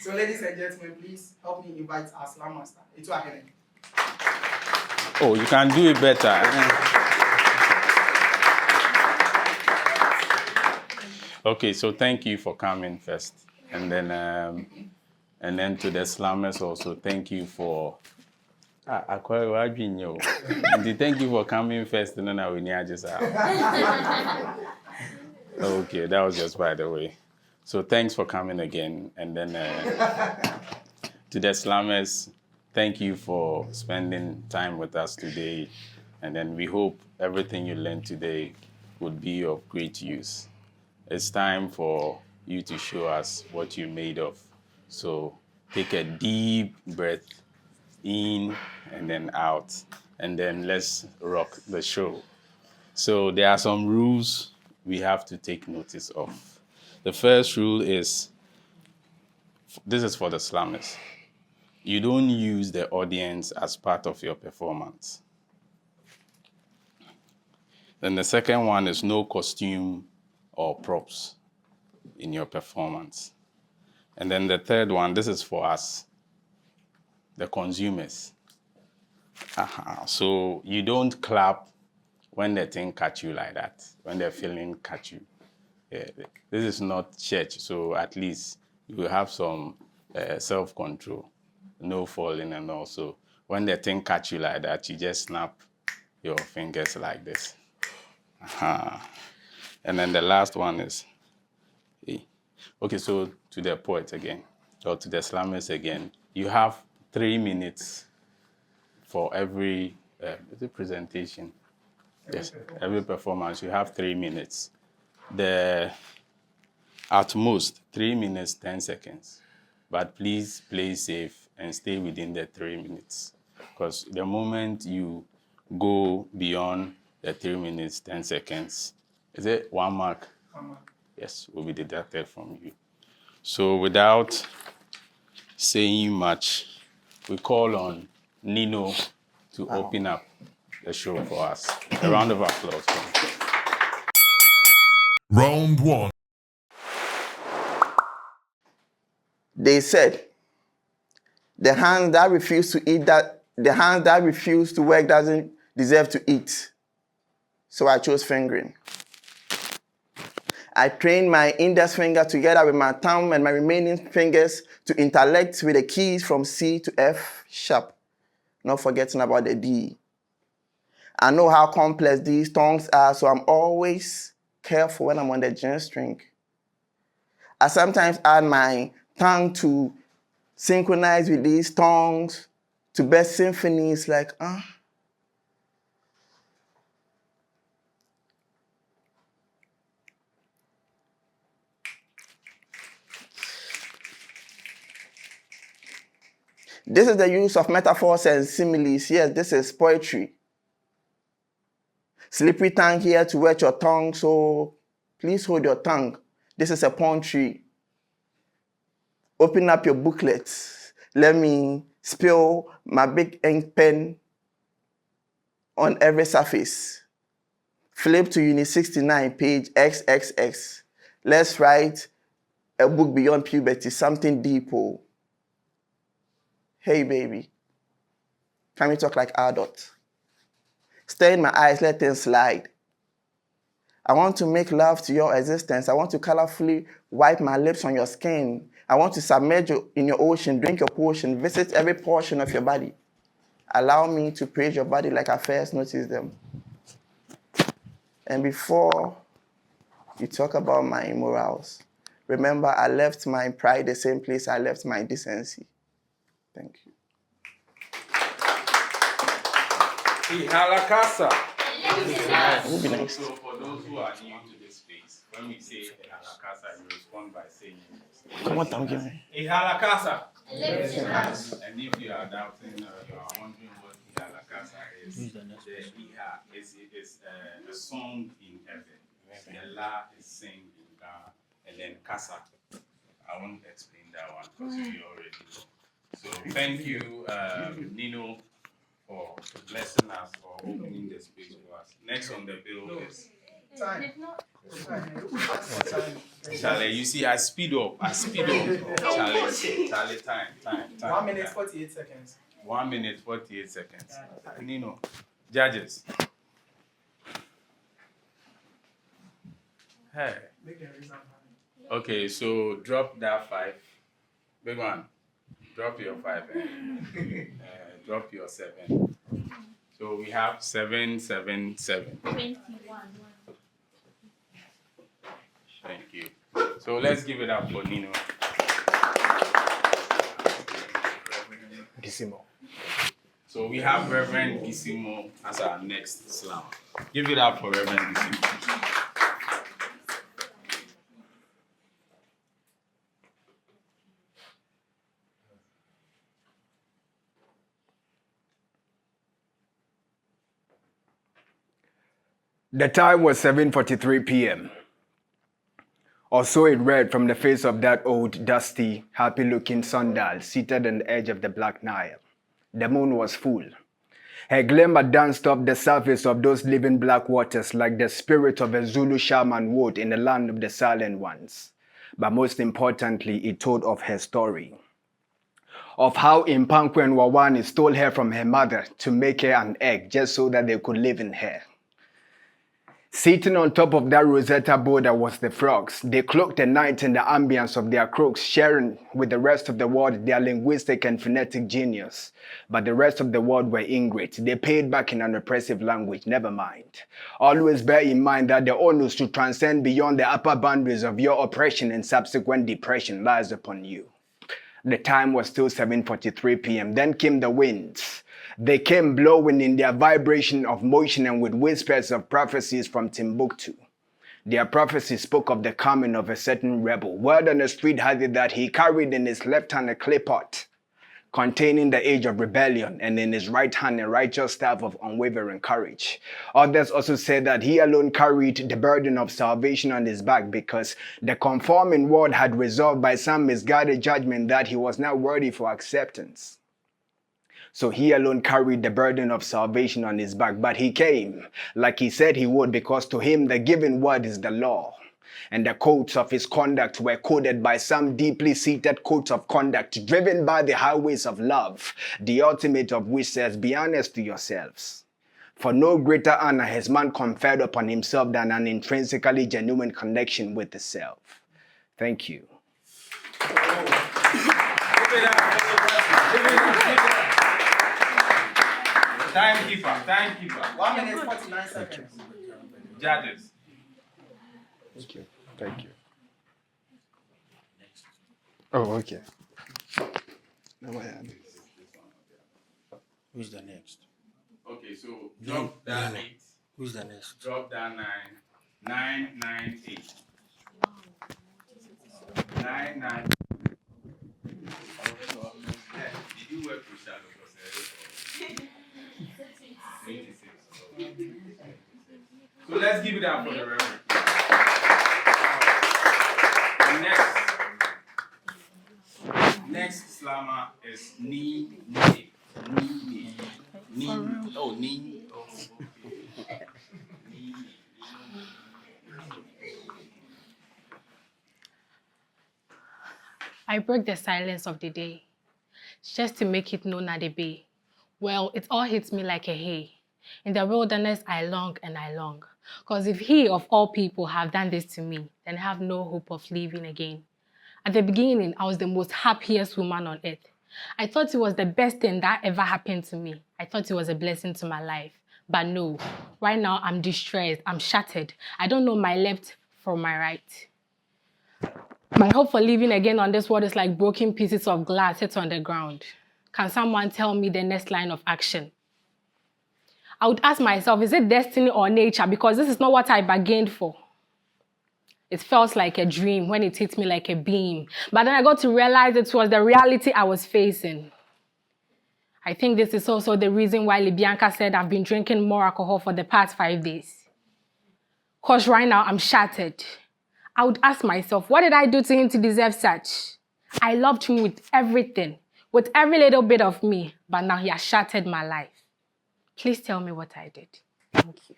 So, ladies and gentlemen, please help me invite our slam master. It's Akene. Oh, you can do it better. Okay, so thank you for coming first, and then to the slammers also. Thank you for. Thank you for coming first, and then I will just. Okay, that was just by the way. So thanks for coming again, and then to the slammers, thank you for spending time with us today, and then we hope everything you learned today would be of great use. It's time for you to show us what you're made of. So take a deep breath in and then out, and then let's rock the show. So there are some rules we have to take notice of. The first rule is, this is for the slammers. You don't use the audience as part of your performance. Then the second one is no costume or props in your performance. And then the third one, this is for us, the consumers. So you don't clap when the thing catch you like that, when the feeling catch you. Yeah, this is not church, so at least you will have some self-control, no falling, and also when the thing catch you like that, you just snap your fingers like this. And then the last one is, okay, so to the poet again, or to the slammers again, you have 3 minutes for every presentation. Yes, every performance, you have 3 minutes. At most, 3 minutes, 10 seconds. But please play safe and stay within the 3 minutes. Because the moment you go beyond the 3 minutes, 10 seconds, is it 1 mark? 1 mark. Yes, will be deducted from you. So without saying much, we call on Nino to open up the show for us. A round of applause. Round 1. They said, the hand that refused to eat the hand that refused to work doesn't deserve to eat. So I chose fingering. I trained my index finger together with my thumb and my remaining fingers to interact with the keys from C to F sharp, not forgetting about the D. I know how complex these tongues are, so I'm always careful when I'm on the G string. I sometimes add my tongue to synchronize with these tongues to best symphonies like, This is the use of metaphors and similes. Yes, this is poetry. Slippery tongue here to wet your tongue, so please hold your tongue. This is a palm tree. Open up your booklet. Let me spill my big ink pen on every surface. Flip to Unit 69, page XXX. Let's write a book beyond puberty, something deep. Hey, baby. Can we talk like adults? Stare in my eyes, let things slide. I want to make love to your existence. I want to colorfully wipe my lips on your skin. I want to submerge you in your ocean, drink your potion, visit every portion of your body. Allow me to praise your body like I first noticed them. And before you talk about my immorals, remember I left my pride the same place I left my decency. Thank you. Ihalakasa. We'll be next. So for those who are new to this space, when we say Ihalakasa, you respond by saying Come on, thank you. Ihalakasa. And if you are doubting, you are wondering what Ihalakasa is, the Iha is a song in heaven. The La is sing in Ga, and then Kasa. I won't explain that one because you already know. So thank you, Nino, for blessing us, for opening the space for us. Next on the bill is time. Charlie, you see, I speed up. Charlie, time. 1 minute, 48 seconds. 1 minute, 48 seconds. Nino, judges. Hey. Okay, so drop that 5. Big one. Drop your 5. Drop your 7. So we have 7, 7, 7. 21. Thank you. So let's give it up for Nino. Gisimo. So we have Reverend Gisimo as our next slam. Give it up for Reverend Gisimo. The time was 7:43 p.m. Or so it read from the face of that old, dusty, happy-looking sundial seated on the edge of the Black Nile. The moon was full. Her glimmer danced up the surface of those living black waters like the spirit of a Zulu shaman would in the land of the silent ones. But most importantly, it told of her story. Of how Impanku and Wawani stole her from her mother to make her an egg just so that they could live in her. Sitting on top of that Rosetta boulder was the frogs. They cloaked the night in the ambience of their croaks, sharing with the rest of the world their linguistic and phonetic genius. But the rest of the world were ingrate. They paid back in an oppressive language, never mind. Always bear in mind that the onus to transcend beyond the upper boundaries of your oppression and subsequent depression lies upon you. The time was still 7:43 p.m. Then came the winds. They came blowing in their vibration of motion and with whispers of prophecies from Timbuktu. Their prophecy spoke of the coming of a certain rebel. Word on the street had it that he carried in his left hand a clay pot containing the age of rebellion, and in his right hand a righteous staff of unwavering courage. Others also said that he alone carried the burden of salvation on his back because the conforming world had resolved by some misguided judgment that he was not worthy for acceptance. So he alone carried the burden of salvation on his back. But he came, like he said he would, because to him the given word is the law. And the codes of his conduct were coded by some deeply seated codes of conduct, driven by the highways of love, the ultimate of which says, be honest to yourselves. For no greater honor has man conferred upon himself than an intrinsically genuine connection with the self. Thank you. Timekeeper. 1 minute, 49 seconds. Judges. Thank you. Oh, okay. Who's the next? Okay, so drop that 8. Who's the next? Drop that 9. 9, 9, 8. 9, 9. Yeah, did you work with Shadow? 26. So let's give it up for the Reverend. Next slammer is Ni. Oh, Ni. Oh, okay. I broke the silence of the day, just to make it known at the bay. Well, it all hits me like a hay. In the wilderness, I long and I long. Because if he, of all people, have done this to me, then I have no hope of living again. At the beginning, I was the most happiest woman on earth. I thought it was the best thing that ever happened to me. I thought it was a blessing to my life. But no, right now I'm distressed, I'm shattered. I don't know my left from my right. My hope for living again on this world is like broken pieces of glass hit on the ground. Can someone tell me the next line of action? I would ask myself, is it destiny or nature? Because this is not what I bargained for. It felt like a dream when it hit me like a beam. But then I got to realize it was the reality I was facing. I think this is also the reason why Libianca said I've been drinking more alcohol for the past 5 days. Because right now I'm shattered. I would ask myself, what did I do to him to deserve such? I loved him with everything, with every little bit of me, but now he has shattered my life. Please tell me what I did. Thank you.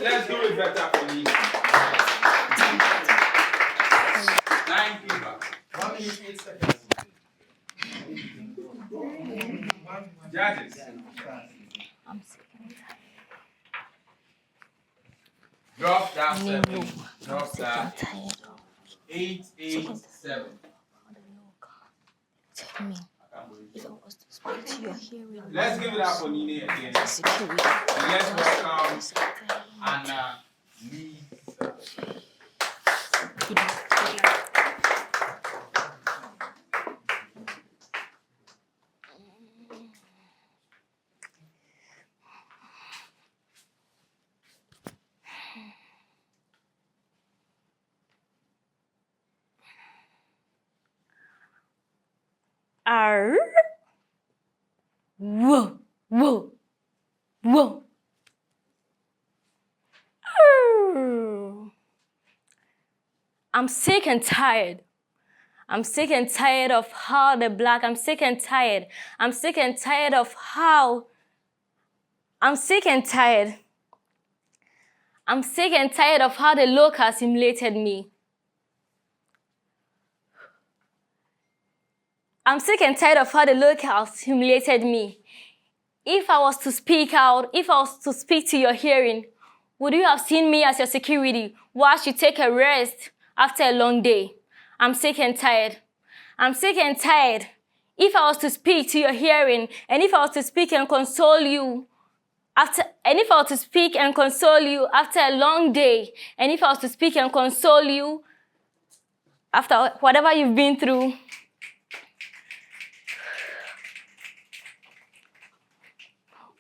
Let's do it better for Nina. 9 people. 1 minute, 8 seconds. Judges. Drop that 7. Drop that 8, 8, 7. Tell me, if I was to speak to your hearing, Let's give it up for Nina again. And let's welcome Anna Lisa. Arr. Whoa, whoa, whoa. Arr. I'm sick and tired. I'm sick and tired of how the black, I'm sick and tired. I'm sick and tired of how, I'm sick and tired. I'm sick and tired of how the locusts humiliated me. I'm sick and tired of how the locals humiliated me. If I was to speak out, if I was to speak to your hearing, would you have seen me as your security whilst you take a rest after a long day? I'm sick and tired. I'm sick and tired. If I was to speak to your hearing, and if I was to speak and console you after a long day, and if I was to speak and console you after whatever you've been through,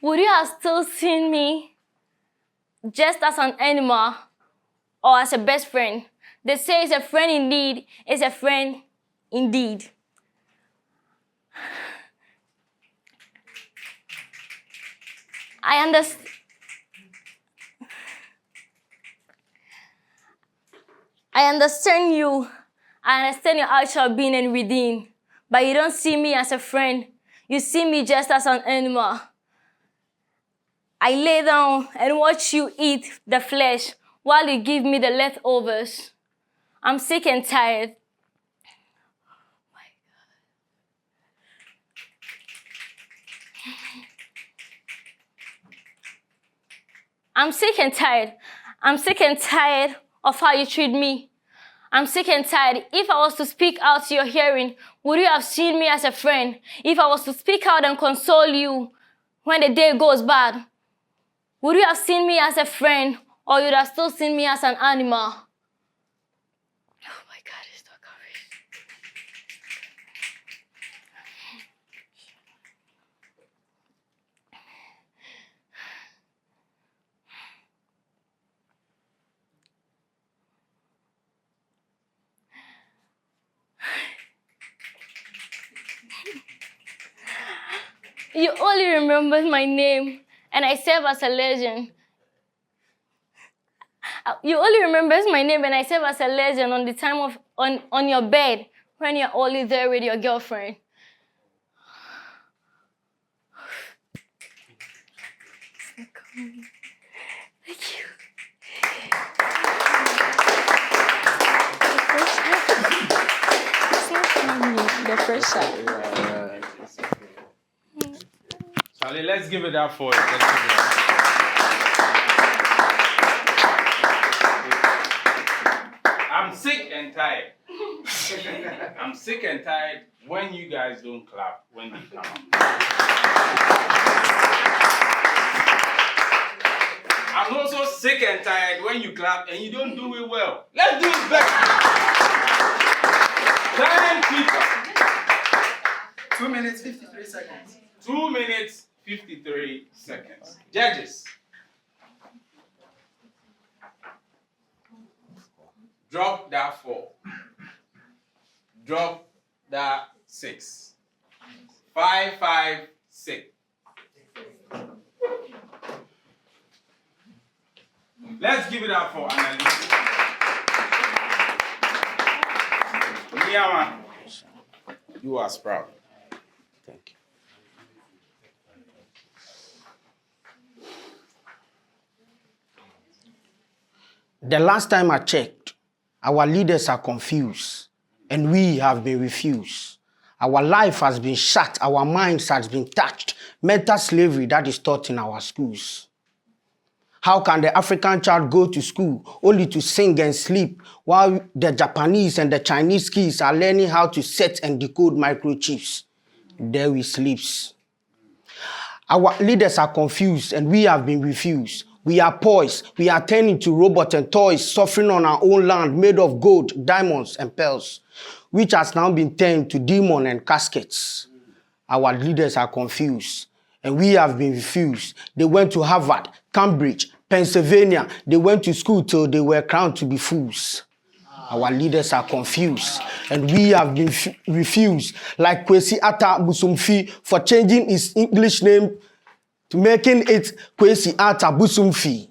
would you have still seen me just as an animal or as a best friend? They say it's a friend indeed, it's a friend indeed. I understand you. I understand your actual being and within, but you don't see me as a friend. You see me just as an animal. I lay down and watch you eat the flesh while you give me the leftovers. I'm sick and tired. I'm sick and tired. I'm sick and tired of how you treat me. I'm sick and tired. If I was to speak out to your hearing, would you have seen me as a friend? If I was to speak out and console you when the day goes bad, would you have seen me as a friend, or you'd have still seen me as an animal? Oh my God, it's not coming. You only remembered my name, and I serve as a legend. You only remembers my name, and I serve as a legend on the time of on your bed when you're only there with your girlfriend. Thank you. The first shot. Charlie, let's give it up for it. Let's give it up. I'm sick and tired. I'm sick and tired when you guys don't clap when they come up. I'm also sick and tired when you clap and you don't do it well. Let's do it better. 10 people. 2 minutes, 53 seconds. 2 minutes, 53 seconds. Judges. Drop that 4. Drop that 6. 5, 5, 6. Let's give it up for Annalise. Niyama, you are proud. Thank you. The last time I checked, our leaders are confused and we have been refused. Our life has been shut, our minds has been touched. Mental slavery that is taught in our schools. How can the African child go to school only to sing and sleep while the Japanese and the Chinese kids are learning how to set and decode microchips? There we sleeps. Our leaders are confused and we have been refused. We are poised. We are turning to robots and toys, suffering on our own land made of gold, diamonds, and pearls, which has now been turned to demons and caskets. Our leaders are confused and we have been refused. They went to Harvard, Cambridge, Pennsylvania. They went to school till they were crowned to be fools. Our leaders are confused and we have been refused, like Kwesi Atta Busumfi for changing his English name to making it Kwesi Atta Busumfi.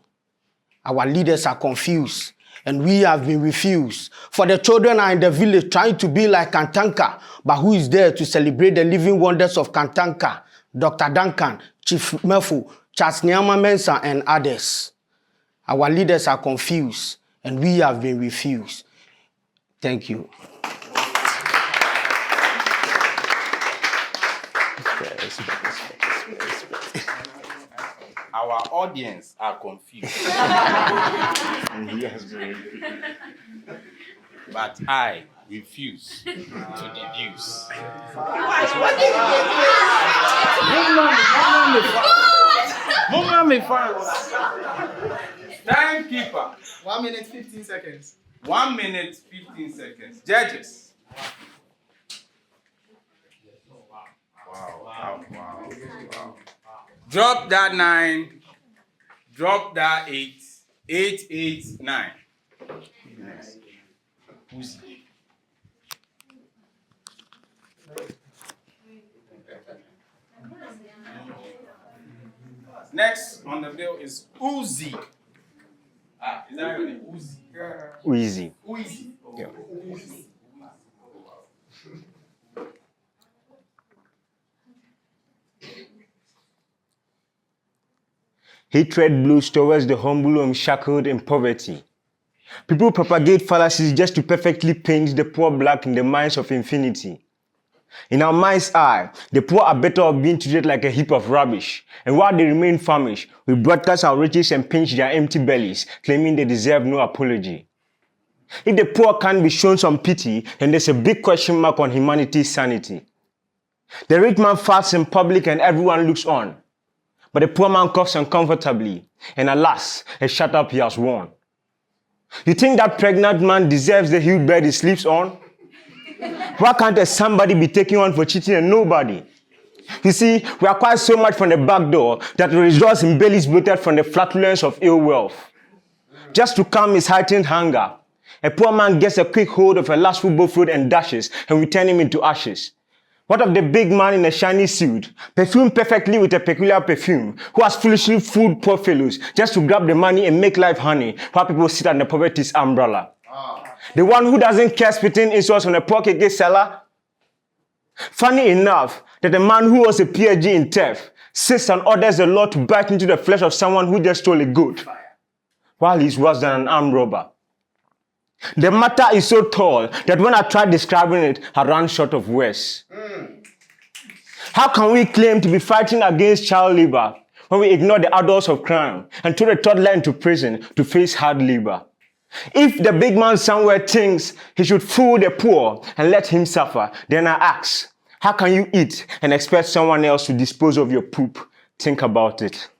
Our leaders are confused and we have been refused. For the children are in the village trying to be like Kantanka, but who is there to celebrate the living wonders of Kantanka? Dr. Duncan, Chief Mefu, Charles Nyama Mensah, and others. Our leaders are confused and we have been refused. Thank you. Our audience are confused. But I refuse to deduce. Mommy fans. Timekeeper. 1 minute, 15 seconds. 1 minute, 15 seconds. Judges. Wow. Drop that 9. Drop that 8. 8, 8, 9. Next. Who's it? Next on the bill is Uzi. Is that your name? Uzi. Easy. Uzi. Yeah. Hatred blows towards the humble and shackled in poverty. People propagate fallacies just to perfectly paint the poor black in the minds of infinity. In our mind's eye, the poor are better off being treated like a heap of rubbish. And while they remain famished, we broadcast our riches and pinch their empty bellies, claiming they deserve no apology. If the poor can't be shown some pity, then there's a big question mark on humanity's sanity. The rich man fasts in public and everyone looks on. But the poor man coughs uncomfortably, and alas, a shut-up he has won. You think that pregnant man deserves the huge bed he sleeps on? Why can't a somebody be taking on for cheating and nobody? You see, we acquire so much from the back door that we rejoice in bellies bloated from the flatulence of ill wealth. Just to calm his heightened hunger, a poor man gets a quick hold of a last football fruit and dashes, and we turn him into ashes. What of the big man in a shiny suit, perfumed perfectly with a peculiar perfume, who has foolishly fooled poor fellows just to grab the money and make life honey, while people sit under poverty's umbrella? The one who doesn't care spitting insults on a poor KK seller? Funny enough that the man who was a PhD in theft sits and orders the law to bite into the flesh of someone who just stole a goat, while he's worse than an armed robber. The matter is so tall that when I tried describing it, I ran short of words. How can we claim to be fighting against child labor when we ignore the adults of crime and throw the toddler into prison to face hard labor? If the big man somewhere thinks he should fool the poor and let him suffer, then I ask, how can you eat and expect someone else to dispose of your poop? Think about it.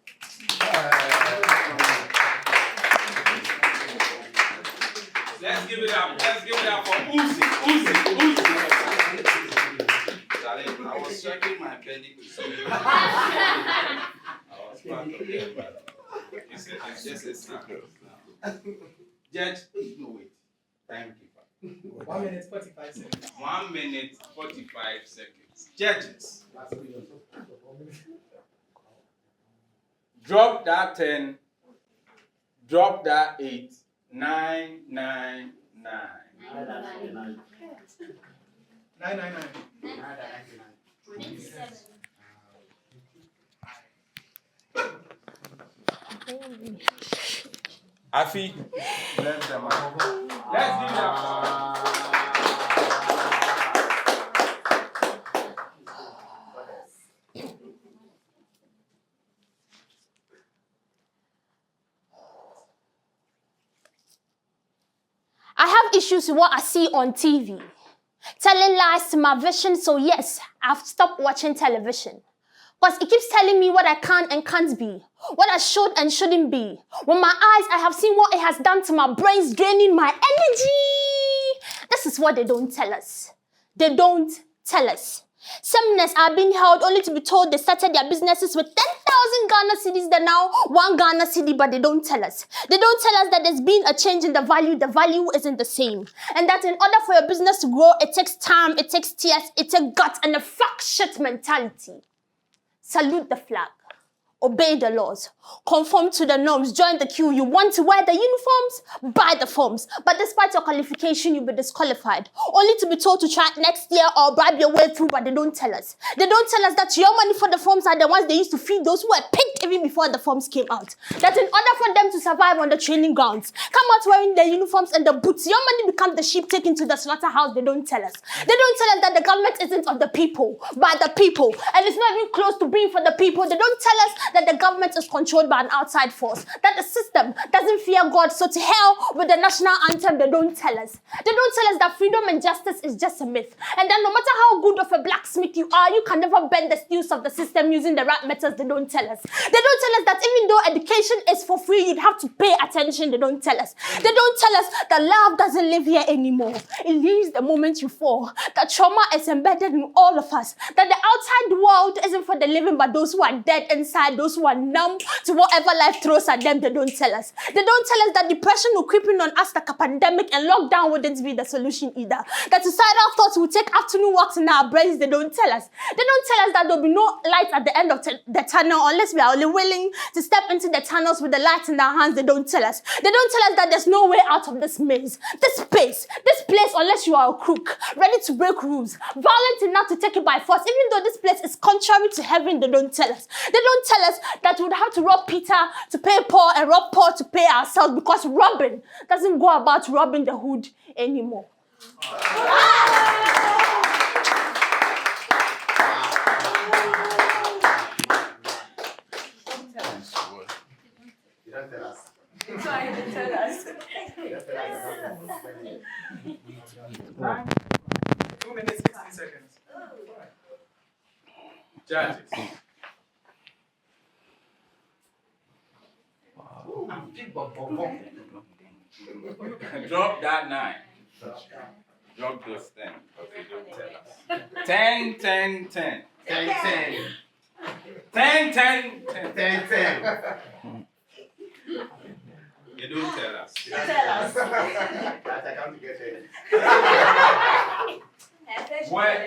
Let's give it up for Uzi. I was checking my belly to see you. I was part of it, but it's just a secret now. Judge, no wait. Timekeeper. 1 minute, 45 seconds. 1 minute, 45 seconds. Judges. Drop that 10. Drop that 8. 9, 9, 9. 999. Afi, bless them. Let's give them. I have issues with what I see on TV. Telling lies to my vision, so yes, I've stopped watching television. Because it keeps telling me what I can and can't be, what I should and shouldn't be. With my eyes, I have seen what it has done to my brains, draining my energy. This is what they don't tell us. They don't tell us. Seminars are being held only to be told they started their businesses with 10,000 Ghana cedis, they're now 1 Ghana cedi, but they don't tell us. They don't tell us that there's been a change in the value isn't the same. And that in order for your business to grow, it takes time, it takes tears, it takes guts, and a fuck shit mentality. Salute the flag. Obey the laws, conform to the norms, join the queue. You want to wear the uniforms? Buy the forms. But despite your qualification, you'll be disqualified. Only to be told to try next year or bribe your way through, but they don't tell us. They don't tell us that your money for the forms are the ones they used to feed those who were picked even before the forms came out. That in order for them to survive on the training grounds, come out wearing the uniforms and the boots, your money becomes the sheep taken to the slaughterhouse. They don't tell us. They don't tell us that the government isn't of the people, by the people. And it's not even close to being for the people. They don't tell us that the government is controlled by an outside force, that the system doesn't fear God, so to hell with the national anthem. They don't tell us. They don't tell us that freedom and justice is just a myth, and that no matter how good of a blacksmith you are, you can never bend the steels of the system using the right methods. They don't tell us. They don't tell us that even though education is for free, you'd have to pay attention. They don't tell us. They don't tell us that love doesn't live here anymore. It leaves the moment you fall. That trauma is embedded in all of us. That the outside world isn't for the living, but those who are dead inside, those who are numb to whatever life throws at them. They don't tell us. They don't tell us that depression will creep in on us like a pandemic, and lockdown wouldn't be the solution either. That suicidal thoughts will take afternoon walks in our brains. They don't tell us. They don't tell us that there'll be no light at the end of the tunnel unless we are only willing to step into the tunnels with the light in our hands. They don't tell us. They don't tell us that there's no way out of this maze, this space, this place, unless you are a crook, ready to break rules, violent enough to take it by force. Even though this place is contrary to heaven, they don't tell us. They don't tell us that we'd have to rob Peter to pay Paul and rob Paul to pay ourselves, because robbing doesn't go about robbing the hood anymore. You don't tell us. Trying to tell us. 2 minutes, 60 seconds. Judges. Drop that 9. Drop those 10. Okay, don't tell us. 10, 10, 10. 10, 10. 10, 10, 10. 10, 10. You don't tell us. Tell us. I come to get it. Word,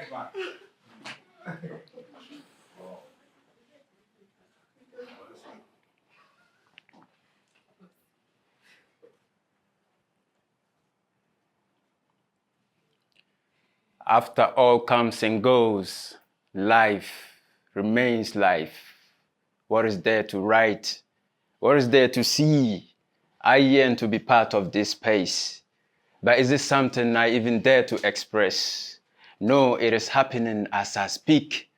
man. After all comes and goes, life remains life. What is there to write? What is there to see? I yearn to be part of this space. But is this something I even dare to express? No, it is happening as I speak.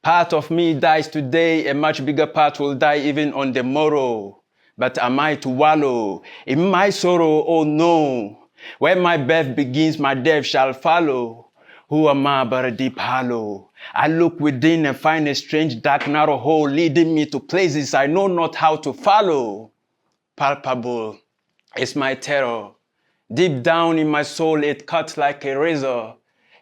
Part of me dies today, a much bigger part will die even on the morrow. But am I to wallow in my sorrow? Oh no. Where my birth begins, my death shall follow. Who am I but a deep hollow? I look within and find a strange dark narrow hole leading me to places I know not how to follow. Palpable is my terror. Deep down in my soul it cuts like a razor.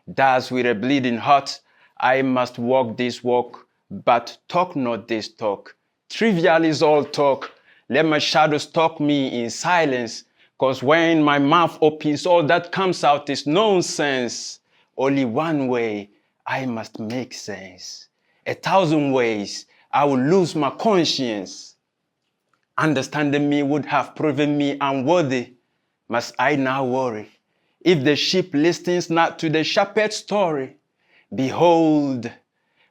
Thus with a bleeding heart I must walk this walk, but talk not this talk. Trivial is all talk. Let my shadow stalk me in silence, 'cause when my mouth opens all that comes out is nonsense. Only one way I must make sense. 1,000 ways I will lose my conscience. Understanding me would have proven me unworthy. Must I now worry if the sheep listens not to the shepherd's story? Behold,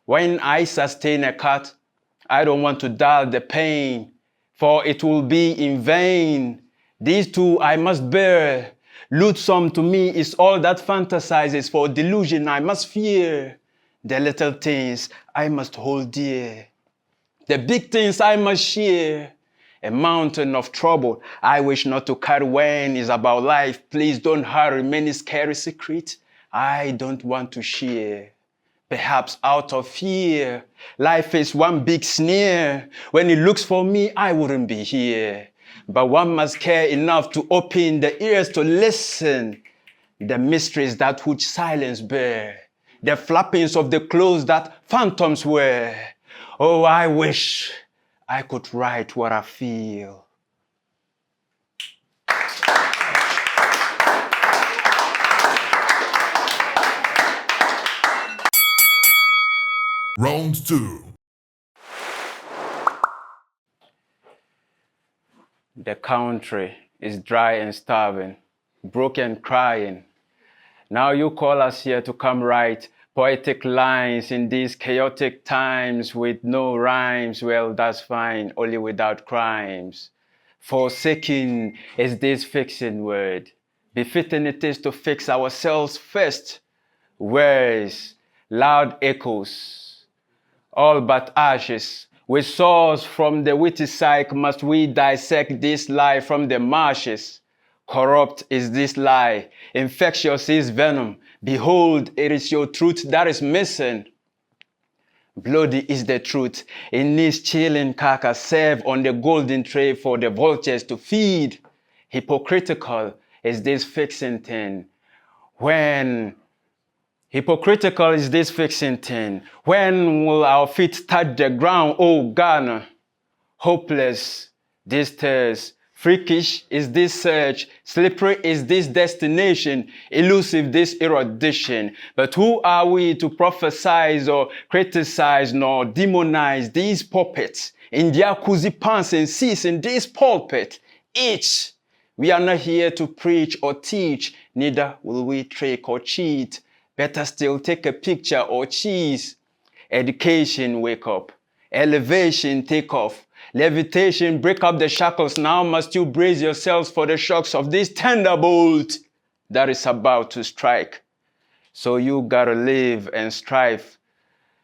when I sustain a cut, I don't want to dull the pain. for it will be in vain. These two I must bear. Loathsome to me is all that fantasizes, for delusion I must fear. The little things I must hold dear. The big things I must share. A mountain of trouble I wish not to carry when it's about life. Please don't hurry, many scary secrets I don't want to share. Perhaps out of fear, life is one big sneer. When it looks for me, I wouldn't be here. But one must care enough to open the ears to listen. The mysteries that which silence bear. The flappings of the clothes that phantoms wear. Oh, I wish I could write what I feel. Round 2. The country is dry and starving, broken crying. Now you call us here to come write poetic lines in these chaotic times with no rhymes. Well, that's fine, only without crimes. Forsaking is this fixing word. Befitting it is to fix ourselves first. Words, loud echoes, all but ashes. With swords from the witty psyche must we dissect this lie from the marshes. Corrupt is this lie, infectious is venom. Behold, it is your truth that is missing. Bloody is the truth. In this chilling carcass served on the golden tray for the vultures to feed. Hypocritical is this fixing thing. Hypocritical is this fixing thing. When will our feet touch the ground, oh Ghana? Hopeless, this thirst. Freakish is this search. Slippery is this destination. Elusive this erudition. But who are we to prophesize or criticize nor demonize these puppets in their cozy pants and seats in this pulpit? Each, we are not here to preach or teach, neither will we trick or cheat. Better still take a picture or cheese. Education, wake up. Elevation, take off. Levitation, break up the shackles. Now must you brace yourselves for the shocks of this thunderbolt that is about to strike. So you gotta live and strive.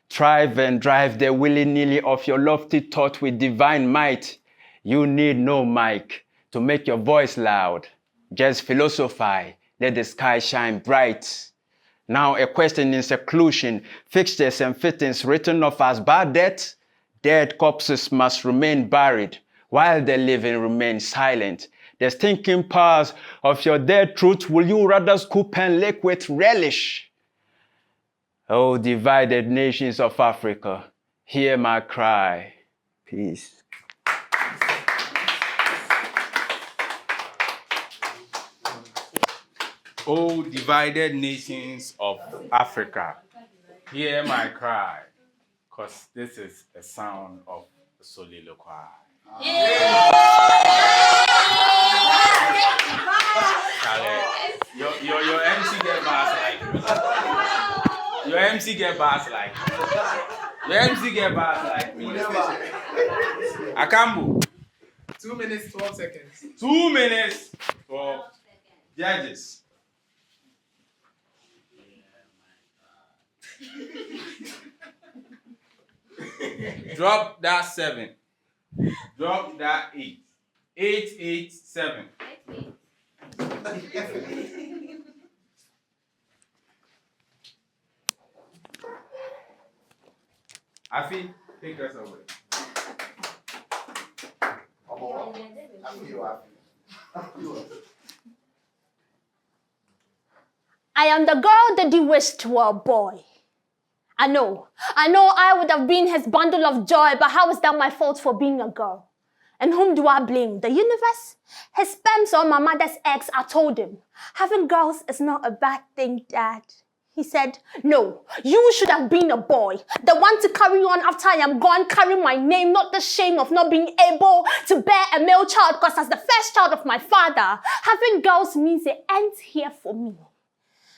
Thrive and drive the willy-nilly of your lofty thought with divine might. You need no mic to make your voice loud. Just philosophize, let the sky shine bright. Now a question in seclusion, fixtures and fittings written off as bad debt. Dead corpses must remain buried, while the living remain silent. The stinking powers of your dead truth, will you rather scoop and lick with relish? Oh, divided nations of Africa, hear my cry. Peace. Oh, divided nations of Africa, hear my cry, because this is a sound of soliloquy. Your MC get bars like me. Your MC get bars like me. Your MC get bars like me. Akambu. 2 minutes, 12 seconds. 2 minutes for judges. Drop that 7. Drop that 8. 8, 8, 7. Afi, take us away. I am the girl that you wished were a boy. I know I would have been his bundle of joy, but how is that my fault for being a girl? And whom do I blame? The universe? His sperms on my mother's eggs, I told him. Having girls is not a bad thing, Dad. He said, no, you should have been a boy. The one to carry on after I am gone, carry my name, not the shame of not being able to bear a male child, because as the first child of my father, having girls means the end here for me.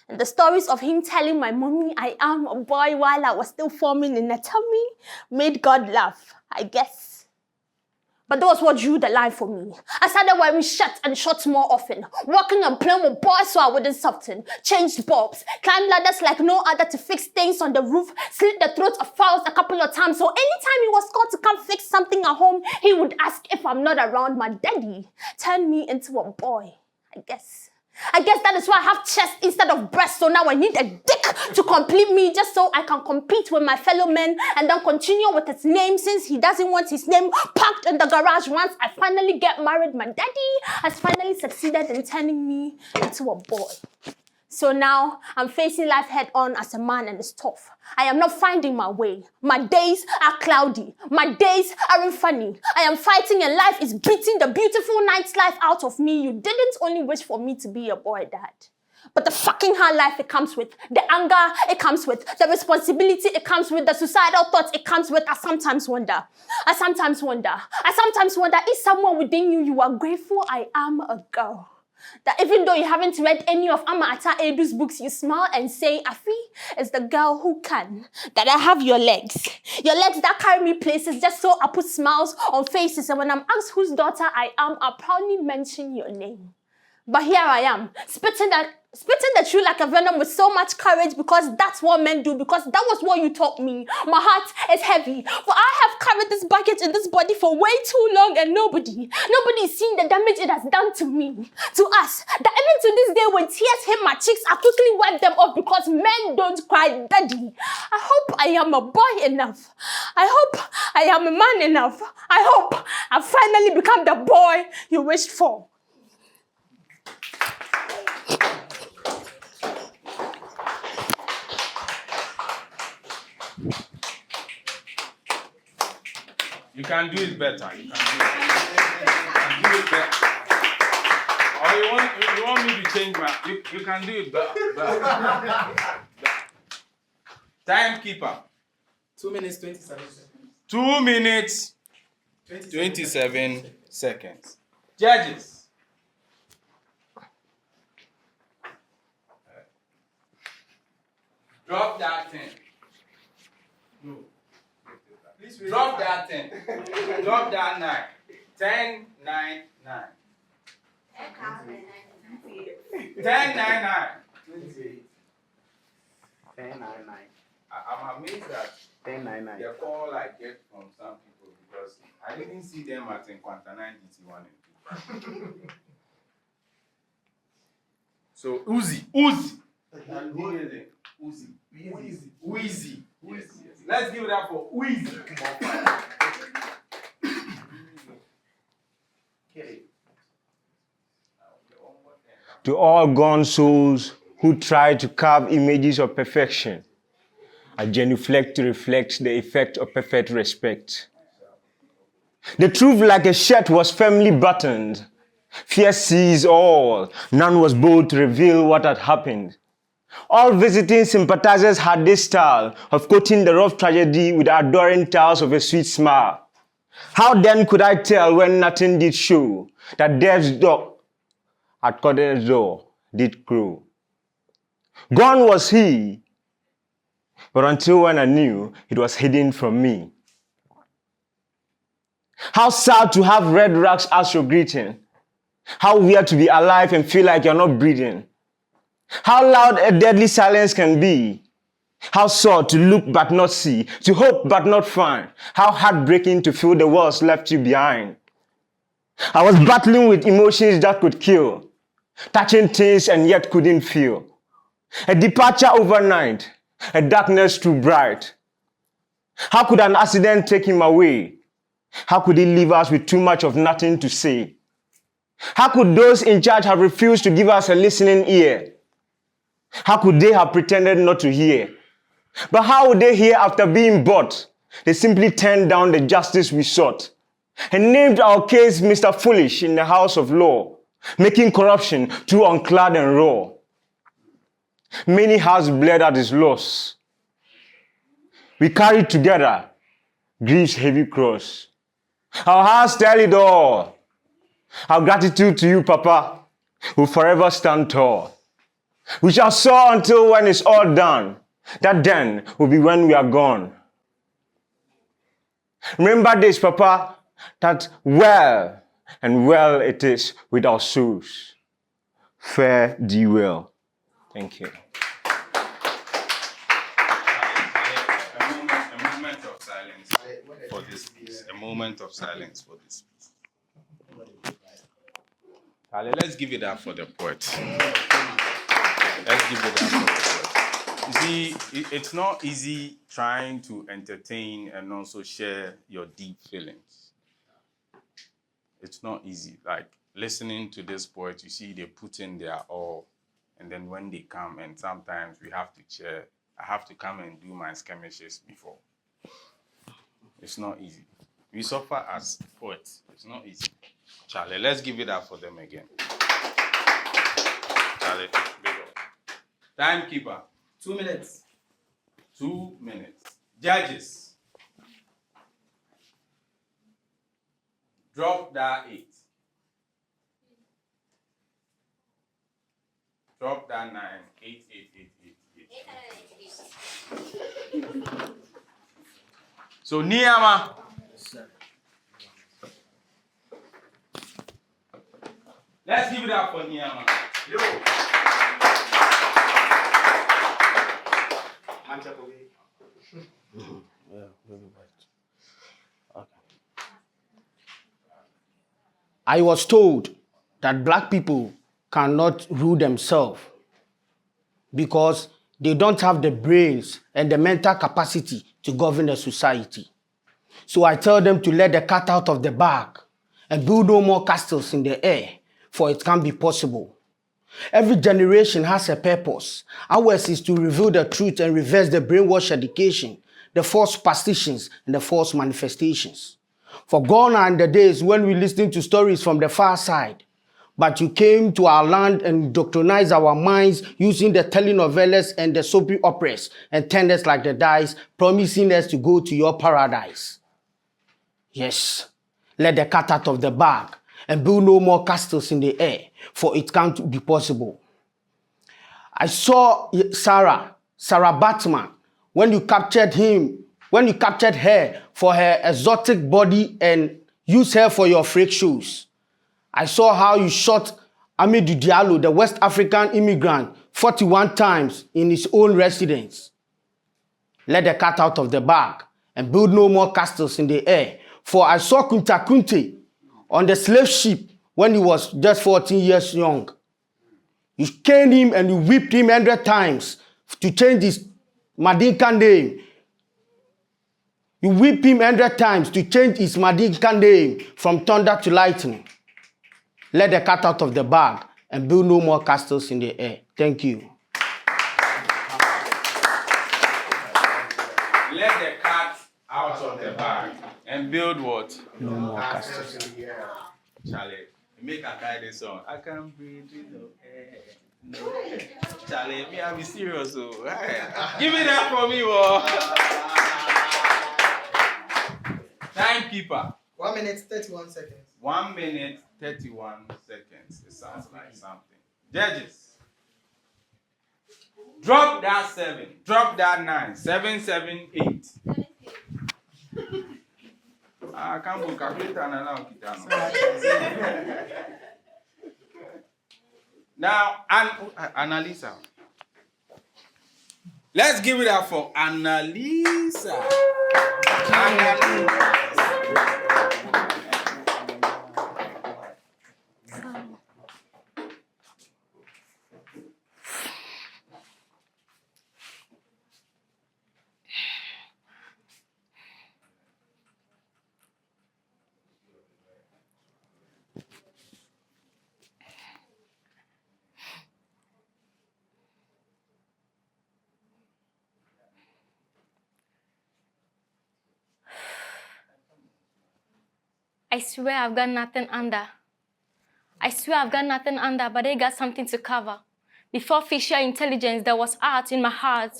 And the stories of him telling my mommy I am a boy while I was still forming in her tummy made God laugh, I guess. But that was what drew the line for me. I started wearing shirts and shorts more often, walking and playing with boys so I wouldn't soften, changed bulbs, climbed ladders like no other to fix things on the roof, slit the throats of fowls a couple of times. So anytime he was called to come fix something at home, he would ask if I'm not around. My daddy turned me into a boy, I guess. That is why I have chest instead of breast. So now I need a dick to complete me just so I can compete with my fellow men and then continue with his name since he doesn't want his name parked in the garage. Once I finally get married, my daddy has finally succeeded in turning me into a boy. So now I'm facing life head on as a man and it's tough. I am not finding my way. My days are cloudy. My days aren't funny. I am fighting and life is beating the beautiful night's life out of me. You didn't only wish for me to be a boy, Dad. But the fucking hard life it comes with, the anger it comes with, the responsibility it comes with, the suicidal thoughts it comes with. I sometimes wonder if someone within you are grateful I am a girl. That even though you haven't read any of Ama Ata Edu's books, you smile and say, Afi is the girl who can. That I have your legs that carry me places just so I put smiles on faces. And when I'm asked whose daughter I am, I proudly mention your name. But here I am, spitting the truth like a venom with so much courage because that's what men do, because that was what you taught me. My heart is heavy, for I have carried this baggage in this body for way too long and nobody is seeing the damage it has done to me, to us. That even to this day when tears hit my cheeks, I quickly wipe them off because men don't cry, Daddy. I hope I am a boy enough. I hope I am a man enough. I hope I finally become the boy you wished for. You can do it better. You can do it better. Or you want me to change my... You can do it better. Timekeeper. 2 minutes, 27 seconds. 2 minutes, 27 seconds. Judges. Drop that thing. No. Please drop that thing. Drop that 9. 10, 9, 9. 10, 9, 9. 28. 10, 9, 9. I'm amazed that 10, 9, 9. the call I get from some people because I didn't see them at Enquanta 9 DT1 and 2. So Uzi. Uzi. Yes. Let's give it up for Uzi. To all gone souls who try to carve images of perfection, I genuflect to reflect the effect of perfect respect. The truth like a shirt was firmly buttoned. Fear sees all. None was bold to reveal what had happened. All visiting sympathizers had this style of quoting the rough tragedy with adoring tales of a sweet smile. How then could I tell when nothing did show that death's dog at Corden's door did crow? Gone was he, but until when I knew it was hidden from me. How sad to have red rags as your greeting. How weird to be alive and feel like you're not breathing. How loud a deadly silence can be. How sore to look but not see, to hope but not find. How heartbreaking to feel the world's left you behind. I was battling with emotions that could kill, touching things and yet couldn't feel. A departure overnight, a darkness too bright. How could an accident take him away? How could he leave us with too much of nothing to say? How could those in charge have refused to give us a listening ear? How could they have pretended not to hear? But how would they hear after being bought? They simply turned down the justice we sought and named our case Mr. Foolish in the house of law, making corruption too unclad and raw. Many hearts bled at his loss. We carried together grief's heavy cross. Our hearts tell it all. Our gratitude to you, Papa, will forever stand tall. We shall soar until when it's all done. That then will be when we are gone. Remember this, Papa, that well and well it is with our souls. Fare thee well. Thank you. A moment of silence for this piece. A moment of silence for this piece. Ale, let's give it up for the poet. Let's give it up for the poet. You see, it's not easy trying to entertain and also share your deep feelings. It's not easy. Like listening to this poet, you see they put in their all, and then when they come, and sometimes we have to share. I have to come and do my skirmishes before. It's not easy. We suffer as poets. It's not easy. Charlie, let's give it up for them again. Charlie, big up. Timekeeper. 2 minutes. 2 minutes. Judges. Drop that 8. Drop that 9. 8, 8, 8, 8, 8. So Niyama. Let's give it up for Niyama. Yo. I was told that black people cannot rule themselves because they don't have the brains and the mental capacity to govern a society. So I tell them to let the cat out of the bag and build no more castles in the air, for it can be possible. Every generation has a purpose. Ours is to reveal the truth and reverse the brainwash education, the false superstitions, and the false manifestations. For gone are the days when we listen to stories from the far side, but you came to our land and indoctrinized our minds using the telenovelas and the soapy operas and turned us like the dice, promising us to go to your paradise. Yes, let the cat out of the bag and build no more castles in the air, for it can't be possible. I saw Sarah Batman, when you captured her for her exotic body and used her for your freak shows. I saw how you shot Amidou Diallo, the West African immigrant, 41 times in his own residence. Let the cat out of the bag and build no more castles in the air, for I saw Kunta Kinte on the slave ship when he was just 14 years young. You caned him and you whipped him 100 times to change his Madinka name. You whip him 100 times to change his Madinka name from thunder to lightning. Let the cat out of the bag and build no more castles in the air. Thank you. Let the cat out of the bag and build what? No more castles. Charlie, make a kind of song. I can't breathe with no air. No air. Charlie, me, I'm serious. So. Give it up for me, Timekeeper. 1 minute, 31 seconds. 1 minute, 31 seconds. It sounds like something. Judges. Drop that 7. Drop that 9. 7, 7, 8. I can't go calculate and allow Now, Annalisa. Let's give it up for Annalisa. I swear I've got nothing under. I swear I've got nothing under, but I got something to cover. Before facial intelligence, there was art in my heart.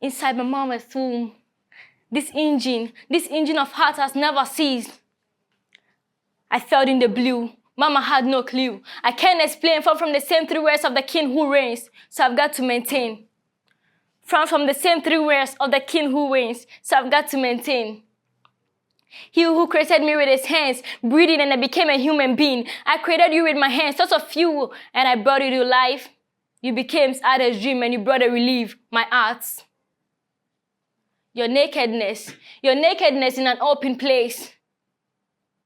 Inside my mama's womb, this engine of heart has never ceased. I felt in the blue. Mama had no clue. I can't explain, from the same 3 words of the king who reigns, so I've got to maintain. From the same 3 words of the king who reigns, so I've got to maintain. He who created me with his hands, breathing, and I became a human being. I created you with my hands, thoughts of you, and I brought you to life. You became Ada's dream and you brought a relief, my arts. Your nakedness in an open place.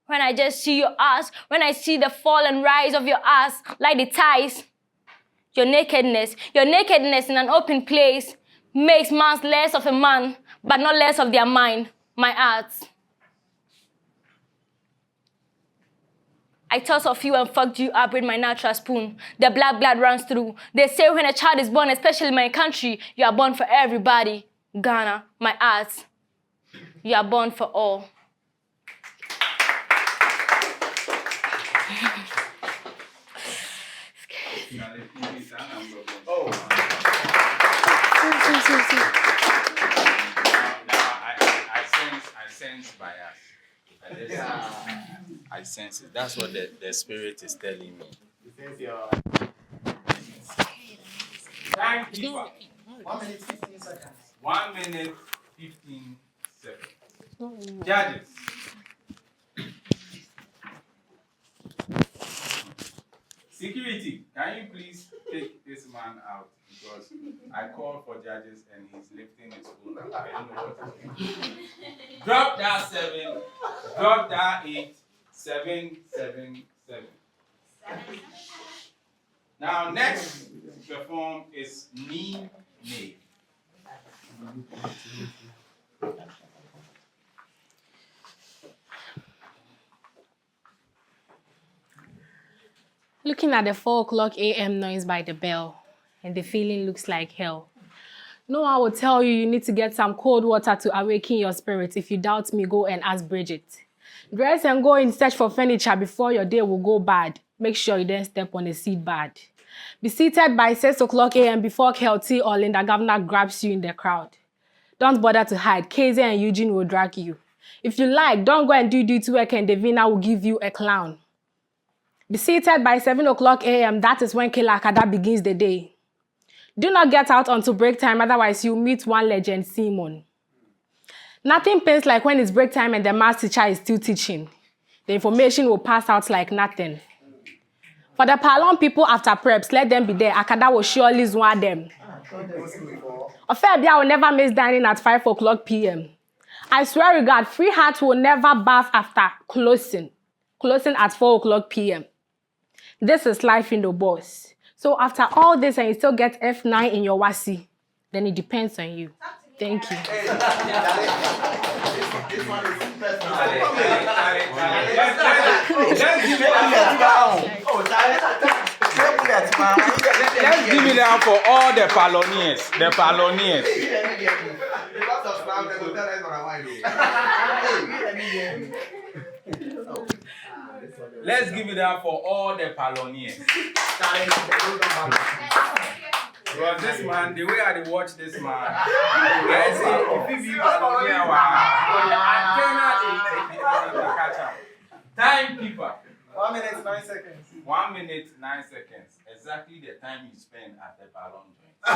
When I just see your ass, when I see the fall and rise of your ass like the ties. Your nakedness in an open place makes man less of a man, but not less of their mind, my arts. I thought of you and fucked you up with my natural spoon. The black blood runs through. They say when a child is born, especially in my country, you are born for everybody. Ghana, my arts. You are born for all. I sense bias. I sense it. That's what the spirit is telling me. Thank you. 1 minute, 15 seconds. 1 minute, 15 seconds. Judges. Security, can you please take this man out? Because I called for judges and he's lifting his phone up. I don't know what to do. Drop that 7. Drop that 8. 7, 7, 7. Now, next to perform is Me. Looking at the 4 o'clock a.m. noise by the bell, and the feeling looks like hell. No one will tell you need to get some cold water to awaken your spirit. If you doubt me, go and ask Bridget. Dress and go in search for furniture before your day will go bad. Make sure you don't step on a seat bad. Be seated by 6 o'clock a.m. before Kelty or Linda Governor grabs you in the crowd. Don't bother to hide. KZ and Eugene will drag you. If you like, don't go and do duty work and Davina will give you a clown. Be seated by 7 o'clock a.m. That is when Killer Akada begins the day. Do not get out until break time, otherwise you'll meet one legend, Simon. Nothing pains like when it's break time and the math teacher is still teaching. The information will pass out like nothing. For the Palon people after preps, let them be there. Akada will surely zwan them. Ofebia will never miss dining at 5 o'clock p.m. I swear to God, Free Heart will never bath after closing at 4 o'clock p.m. This is life in the boss. So after all this and you still get F9 in your WASI, then it depends on you. Thank you. This one is personal. Let's give it down for all the Paloniers. The Paloniers. Let's give it up for all the Paloniers. Because this man, the way I watch this man, I say, if you Palonia, catch up. Timekeeper. 1 minute, 9 seconds. 1 minute, 9 seconds. Exactly the time you spend at the Palon joint.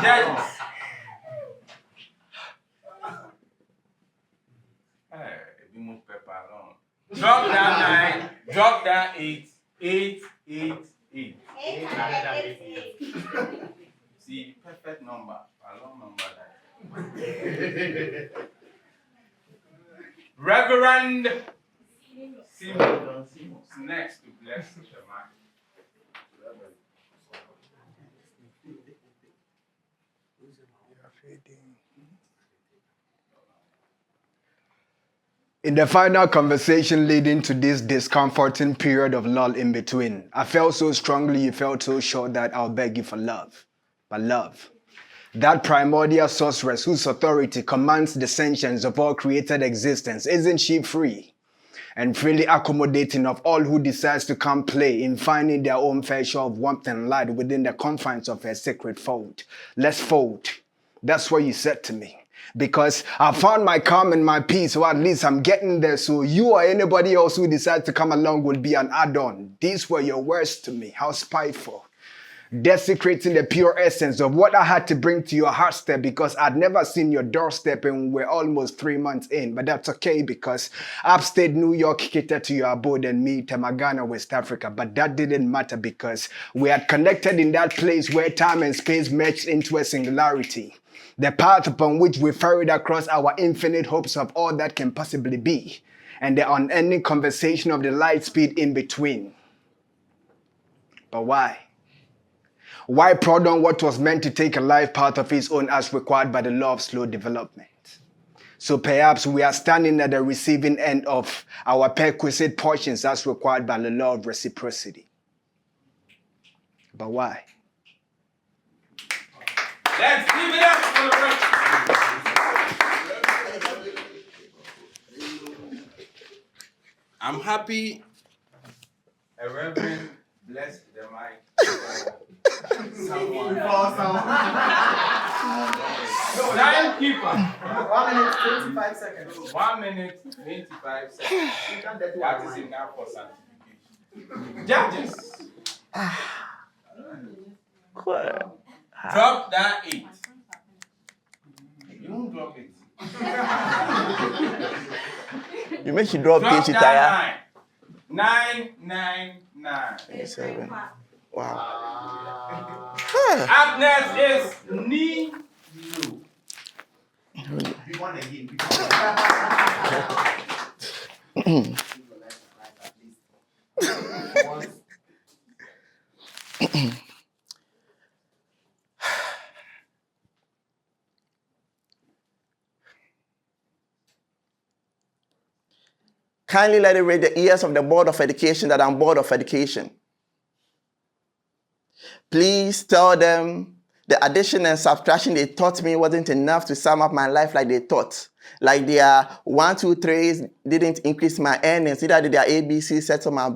Judges. Drop that 9, drop that 8, 8, 8, 8. 888. See, perfect number. A long number that. Reverend Simon next to bless the man. In the final conversation leading to this discomforting period of lull in between, I felt so strongly, you felt so sure that I'll beg you for love. But love, that primordial sorceress whose authority commands the sentience of all created existence, isn't she free? And freely accommodating of all who decides to come play in finding their own fair share of warmth and light within the confines of her sacred fold. Let's fold. That's what you said to me. Because I found my calm and my peace, or at least I'm getting there, so you or anybody else who decides to come along will be an add-on. These were your words to me. How spiteful. desecrating the pure essence of what I had to bring to your heart step, because I'd never seen your doorstep and we're almost 3 months in. But that's okay, because upstate New York catered to your abode and me, Temagana, West Africa. But that didn't matter, because we had connected in that place where time and space merged into a singularity. The path upon which we ferried across our infinite hopes of all that can possibly be, and the unending conversation of the light speed in between. But why? Why prod on what was meant to take a life path of its own as required by the law of slow development? So perhaps we are standing at the receiving end of our perquisite portions as required by the law of reciprocity. But why? Let's give it up for the rest. I'm happy a reverend blessed the mic for someone. Timekeeper. 1 minute, 25 seconds. 1 minute, 25 seconds. That is enough for sanctification. Judges. Drop that 8. You won't drop it. You make you drop Drop PH that tire. 9. 9. 7. Wow. Up next is Ni Lu. We won again. Kindly let it reach the ears of the Board of Education that I'm Board of Education. Please tell them the addition and subtraction they taught me wasn't enough to sum up my life like they thought. Like their 1, 2, 3s didn't increase my earnings, neither did their ABC settle my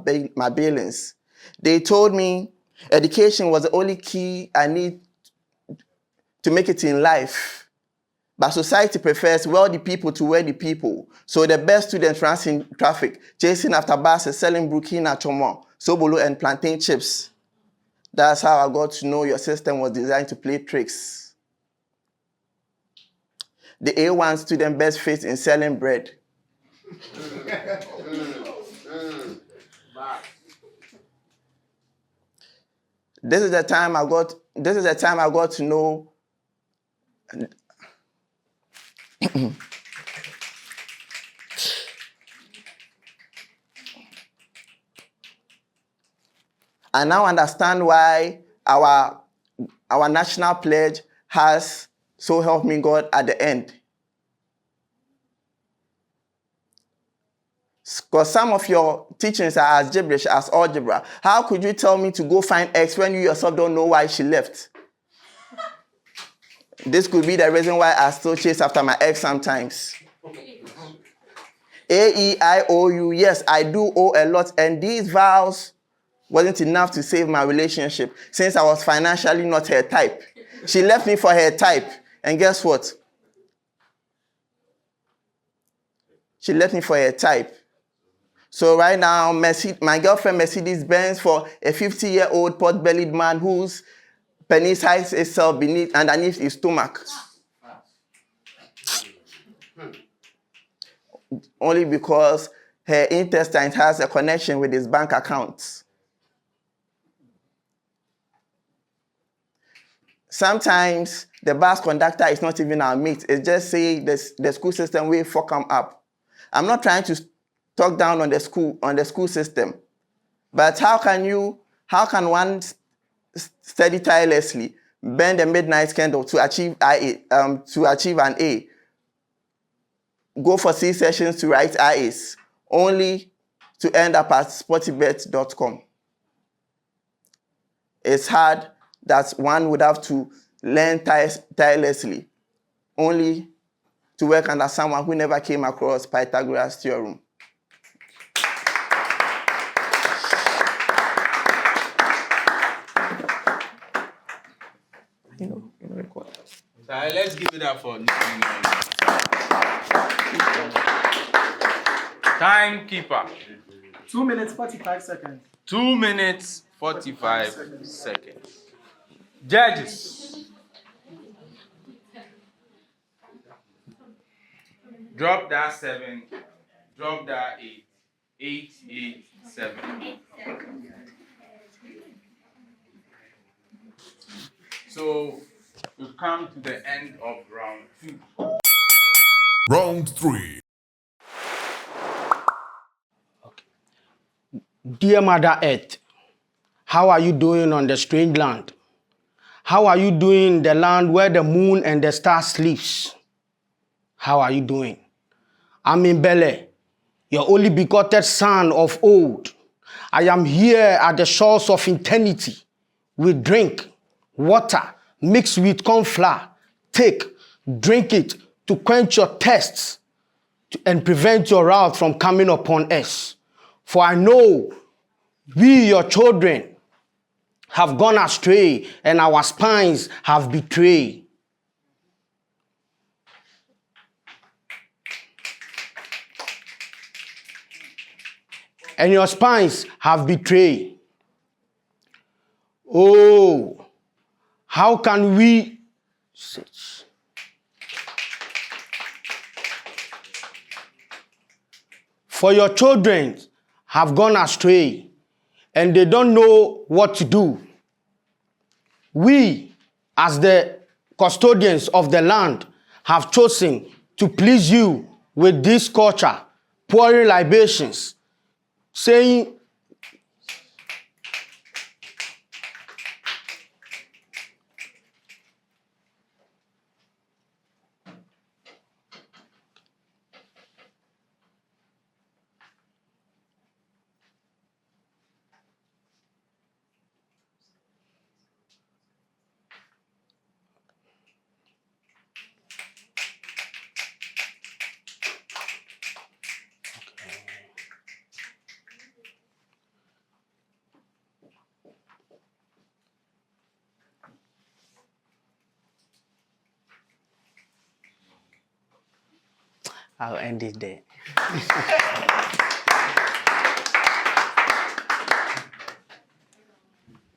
billings. They told me education was the only key I need to make it in life. But society prefers wealthy people to wealthy people. So the best students runs in traffic, chasing after buses, selling Burkina Chomo, Sobolo, and plantain chips. That's how I got to know your system was designed to play tricks. The A1 student best fits in selling bread. This is the time I got to know I now understand why our national pledge has "So help me God" at the end. Because some of your teachings are as gibberish as algebra. How could you tell me to go find X when you yourself don't know why she left? This could be the reason why I still chase after my ex sometimes. A-E-I-O-U, yes, I do owe a lot, and these vows wasn't enough to save my relationship since I was financially not her type. She left me for her type, and guess what? She left me for her type. So right now, my girlfriend Mercedes Benz for a 50-year-old pot-bellied man whose penis hides itself underneath his stomach. Only because her intestine has a connection with his bank accounts. Sometimes the bus conductor is not even our mate. It's just say the school system will fuck them up. I'm not trying to talk down on the school system, but how can one study tirelessly, burn the midnight candle to achieve an A, go for C sessions to write IAs, only to end up at sportybet.com? It's hard that one would have to learn tirelessly, only to work under someone who never came across Pythagoras' theorem. Let's give it up for Timekeeper. 2 minutes, 45 seconds. 2 minutes, 45 seconds. Judges, drop that 7, drop that 8. 8, 8, 7. So we've come to the end of round 2. Round 3. Dear Mother Earth, how are you doing on the strange land? How are you doing in the land where the moon and the stars sleeps? How are you doing? I'm in Bele, your only begotten son of old. I am here at the shores of eternity with drink, water mixed with corn flour. Take, drink it to quench your thirsts and prevent your wrath from coming upon us. For I know we, your children, have gone astray and our spines have betrayed. And your spines have betrayed. Oh, how can we search? For your children have gone astray and they don't know what to do. We, as the custodians of the land, have chosen to please you with this culture, pouring libations, saying, I'll end it there.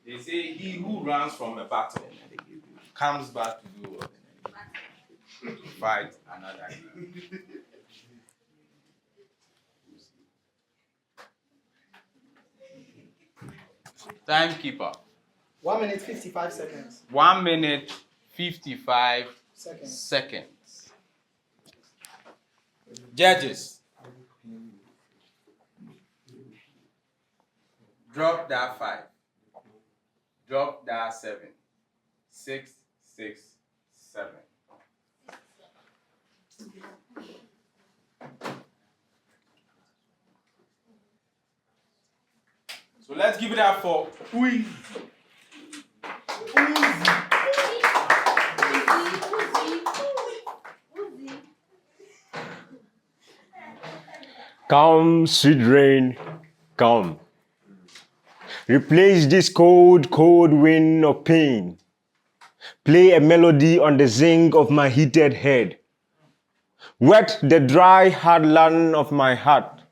They say he who runs from a battle comes back to do what? To fight another day. Timekeeper. 1 minute 55 seconds. 1 minute 55 seconds. Judges, drop that 5. Drop that 7. 6, 6, 7. So let's give it up for Uzi. Come, sweet rain, come. Replace this cold, cold wind of pain. Play a melody on the zinc of my heated head. Wet the dry, hard land of my heart.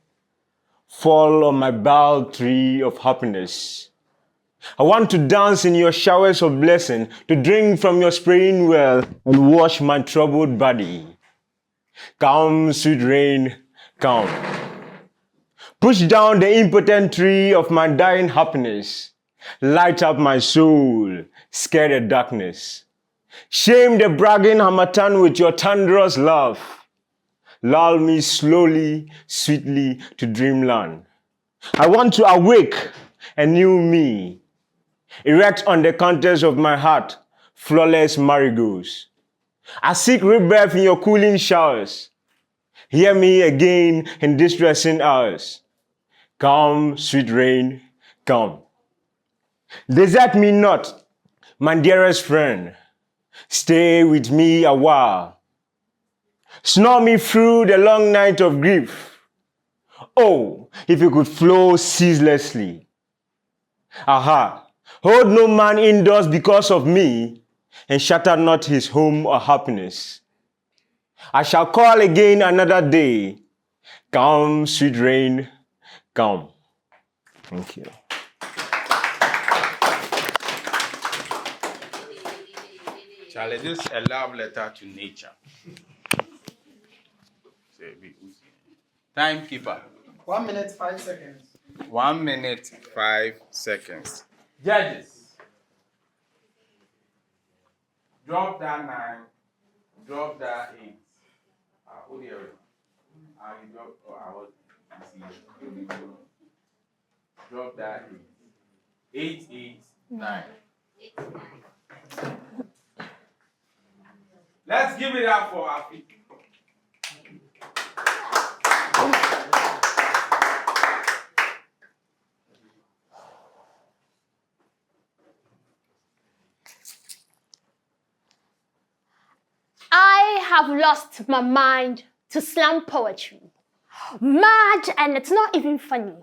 Fall on my bough tree of happiness. I want to dance in your showers of blessing, to drink from your spraying well and wash my troubled body. Come, sweet rain, come. Push down the impotent tree of my dying happiness. Light up my soul, scare the darkness. Shame the bragging harmattan with your thunderous love. Lull me slowly, sweetly to dreamland. I want to awake a new me. Erect on the counters of my heart, flawless marigolds. I seek rebirth in your cooling showers. Hear me again in distressing hours. Come, sweet rain, come. Desert me not, my dearest friend. Stay with me a while. Snore me through the long night of grief. Oh, if you could flow ceaselessly. Aha, hold no man indoors because of me, and shatter not his home or happiness. I shall call again another day. Come, sweet rain, come. Thank you. Charlie, this is a love letter to nature. Timekeeper. 1 minute, 5 seconds. 1 minute, 5 seconds. Judges. Drop that 9. Drop that 8. Who the other? Drop that 8. 8, 8, 9. Let's give it up for Afi. I have lost my mind to slam poetry. Mad, and it's not even funny.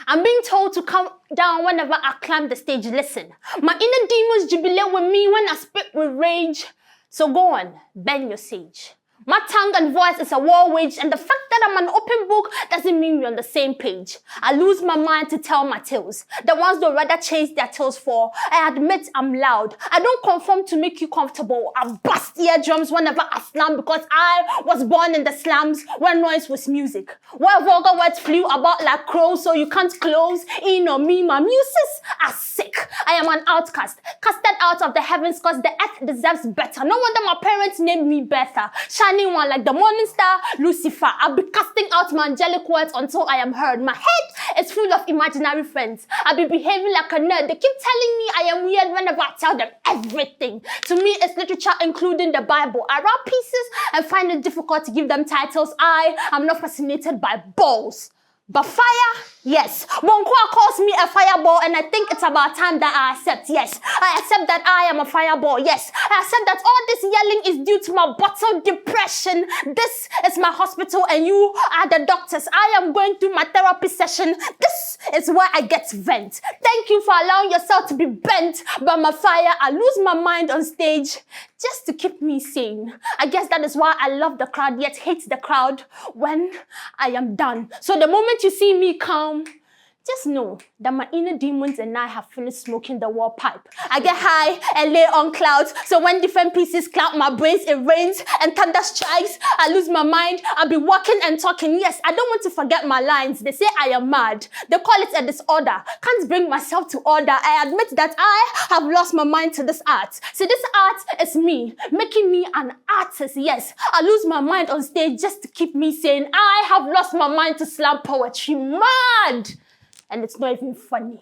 I'm being told to calm down whenever I climb the stage. Listen, my inner demons jubilate with me when I spit with rage. So go on, bend your sage. My tongue and voice is a war wage, and the fact that I'm an open book doesn't mean we're on the same page. I lose my mind to tell my tales. The ones they'd rather chase their tails for. I admit I'm loud. I don't conform to make you comfortable. I bust eardrums whenever I slam because I was born in the slums where noise was music. Where vulgar words flew about like crows so you can't close in on me. My muses are sick. I am an outcast, casted out of the heavens because the earth deserves better. No wonder my parents named me Betha. Shining one like the morning star, Lucifer. I'll be casting out my angelic words until I am heard. My head is full of imaginary friends. I'll be behaving like a nerd. They keep telling me I am weird whenever I tell them everything. To me, it's literature, including the Bible. I write pieces and find it difficult to give them titles. I am not fascinated by balls. But fire, yes. Bonkwa calls me a fireball, and I think it's about time that I accept. Yes, I accept that I am a fireball. Yes, I accept that all this yelling is due to my bottle depression. This is my hospital, and you are the doctors. I am going through my therapy session. This is where I get vent. Thank you for allowing yourself to be bent by my fire. I lose my mind on stage just to keep me sane. I guess that is why I love the crowd, yet hate the crowd when I am done. So the moment you see me come, just know that my inner demons and I have finished smoking the war pipe. I get high and lay on clouds, so when different pieces cloud my brains, it rains and thunder strikes. I lose my mind, I'll be walking and talking. Yes, I don't want to forget my lines. They say I am mad. They call it a disorder. Can't bring myself to order. I admit that I have lost my mind to this art. So this art is me, making me an artist. Yes, I lose my mind on stage just to keep me sane. I have lost my mind to slam poetry. Mad! And it's not even funny.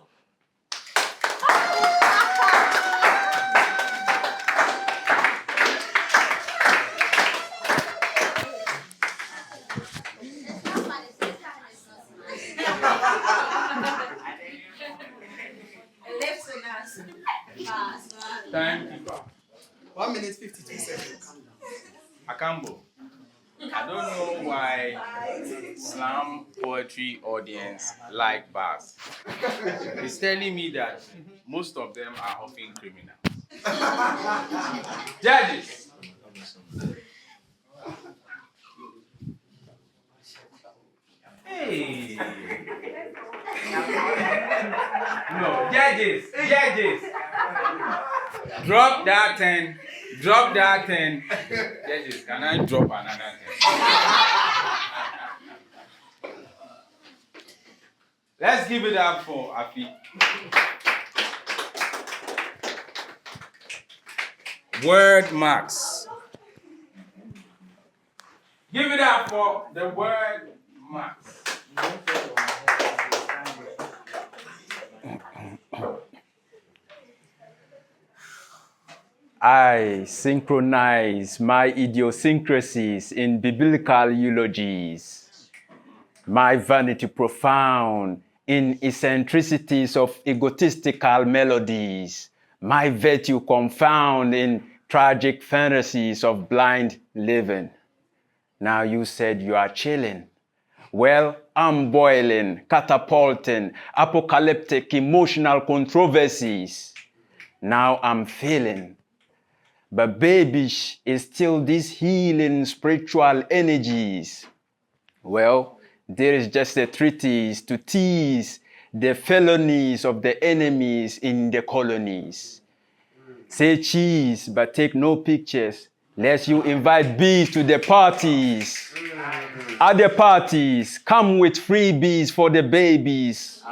Timekeeper. 1 minute, 52 seconds. Akambo. I don't know why slam poetry audience like bars. It's telling me that most of them are often criminals. Judges. Hey. No, judges. Drop that 10. Drop that 10. Judges, can I drop another 10? Let's give it up for Afi. Word marks. Give it up for the word marks. I synchronize my idiosyncrasies in biblical eulogies, my vanity profound in eccentricities of egotistical melodies, my virtue confound in tragic fantasies of blind living. Now you said you are chilling. Well, I'm boiling, catapulting, apocalyptic emotional controversies. Now I'm feeling. But babyish is still these healing spiritual energies. Well, there is just a treatise to tease the felonies of the enemies in the colonies. Say cheese, but take no pictures, lest you invite bees to the parties. At the parties, come with freebies for the babies.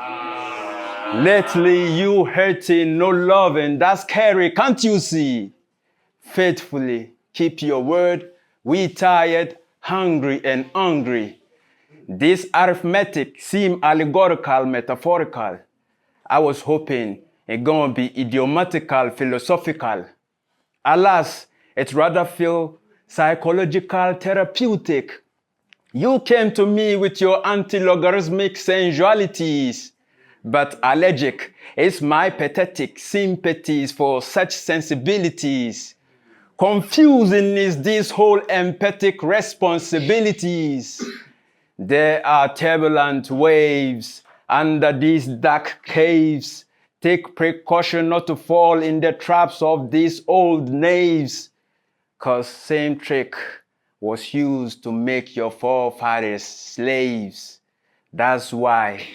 Lately, you hurting, no loving, that's scary, can't you see? Faithfully, keep your word, we tired, hungry and hungry. This arithmetic seem allegorical, metaphorical. I was hoping it gonna be idiomatical, philosophical. Alas, it rather feel psychological, therapeutic. You came to me with your anti-logarithmic sensualities, but allergic is my pathetic sympathies for such sensibilities. Confusing is these whole empathic responsibilities. There are turbulent waves under these dark caves. Take precaution not to fall in the traps of these old knaves, 'cause same trick was used to make your forefathers slaves. That's why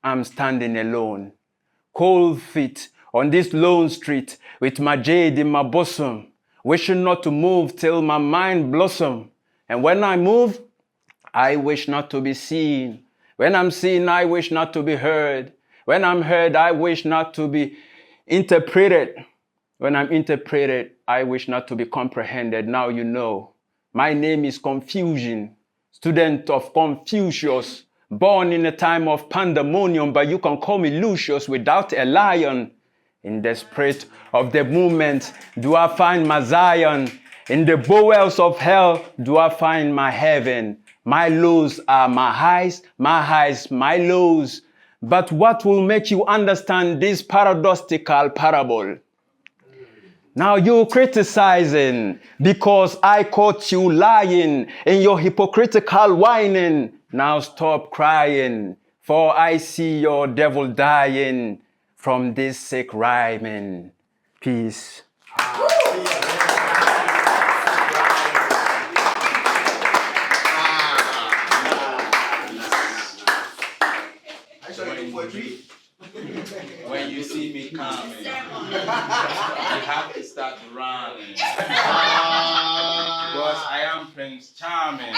I'm standing alone, cold feet on this lone street with my jade in my bosom, wishing not to move till my mind blossom. And when I move, I wish not to be seen. When I'm seen, I wish not to be heard. When I'm heard, I wish not to be interpreted. When I'm interpreted, I wish not to be comprehended. Now you know. My name is Confusion, student of Confucius, born in a time of pandemonium, but you can call me Lucius without a lion. In the spirit of the movement, do I find my Zion? In the bowels of hell, do I find my heaven? My lows are my highs, my lows. But what will make you understand this paradoxical parable? Now you're criticizing because I caught you lying in your hypocritical whining. Now stop crying, for I see your devil dying from this sick rhyming. Peace. When you see me coming, you have to start running. Because I am Prince Charming.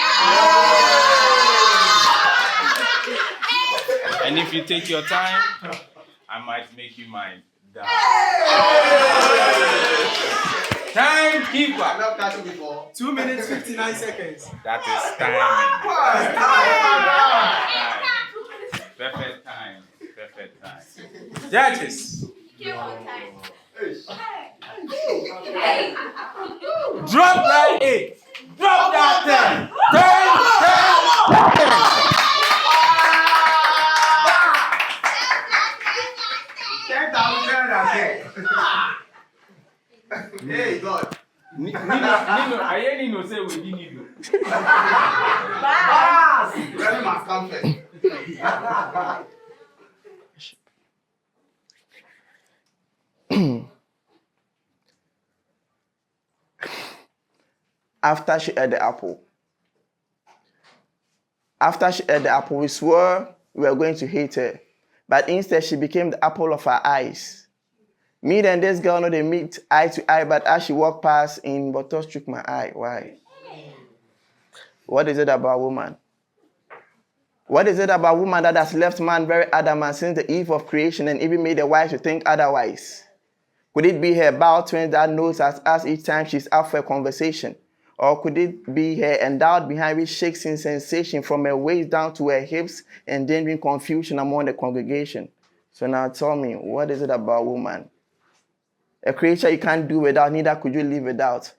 And if you take your time, I might make you mine. Timekeeper. I've not catch you before. 2 minutes, 59 seconds. That is time. Perfect time. Perfect time. Judges. Drop that 8. Drop that 10. 10,000 Hey, God. Nino, I ain't Nino say we didn't need you. Let me must come first. After she ate the apple. We swore we were going to hate her. But instead, she became the apple of our eyes. Me and this girl, no, they meet eye to eye, but as she walked past, in Botos struck my eye. Why? What is it about woman? What is it about woman that has left man very adamant since the eve of creation and even made the wife to think otherwise? Could it be her bow twin that knows us each time she's out for a conversation? Or could it be her endowed behind which shakes in sensation from her waist down to her hips, endangering confusion among the congregation? So now tell me, what is it about woman? A creature you can't do without, neither could you live without.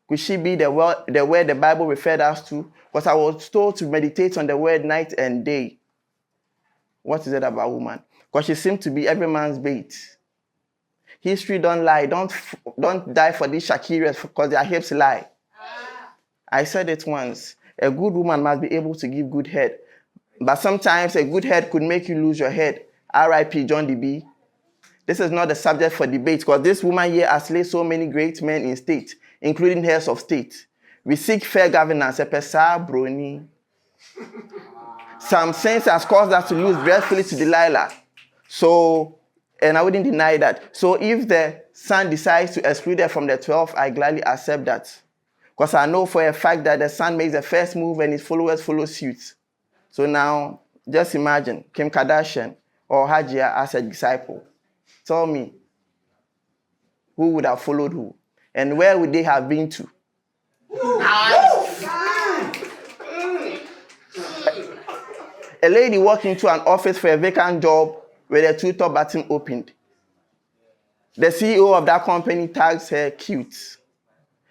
Could she be the word the Bible referred us to? Because I was told to meditate on the word night and day. What is it about woman? Because she seemed to be every man's bait. History don't lie. Don't die for these Shakiras because their hips lie. I said it once. A good woman must be able to give good head. But sometimes a good head could make you lose your head. R.I.P. John D.B. This is not the subject for debate because this woman here has laid so many great men in state, including heads of state. We seek fair governance. A pesa brony. Some sense has caused us to lose breathfully to Delilah. So, and I wouldn't deny that. So if the son decides to exclude her from the 12, I gladly accept that. Because I know for a fact that the son makes the first move and his followers follow suit. So now, just imagine Kim Kardashian or Hajia as a disciple. Tell me, who would have followed who? And where would they have been to? A lady walked into an office for a vacant job with a tutor button opened. The CEO of that company tags her cute.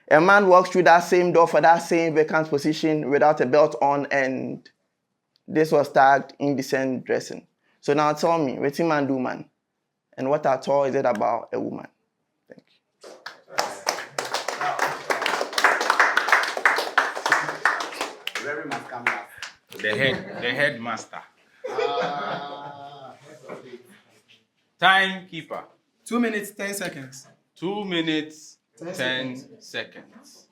A man walks through that same door for that same vacant position without a belt on, and this was tagged indecent dressing. So now tell me, what's a man do, man? And what at all is it about a woman? Thank you. The headmaster. Timekeeper. 2 minutes, 10 seconds. 2 minutes, 10 seconds.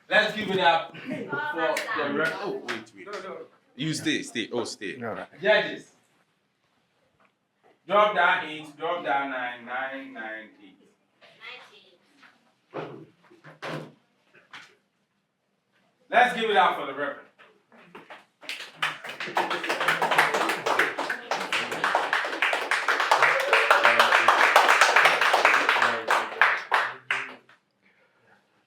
Let's give it up for the rest. Oh, wait. No. You stay. Oh, stay. All right. Judges. Drop that 8, drop that 9, 9, 9, 8. Let's give it up for the Reverend.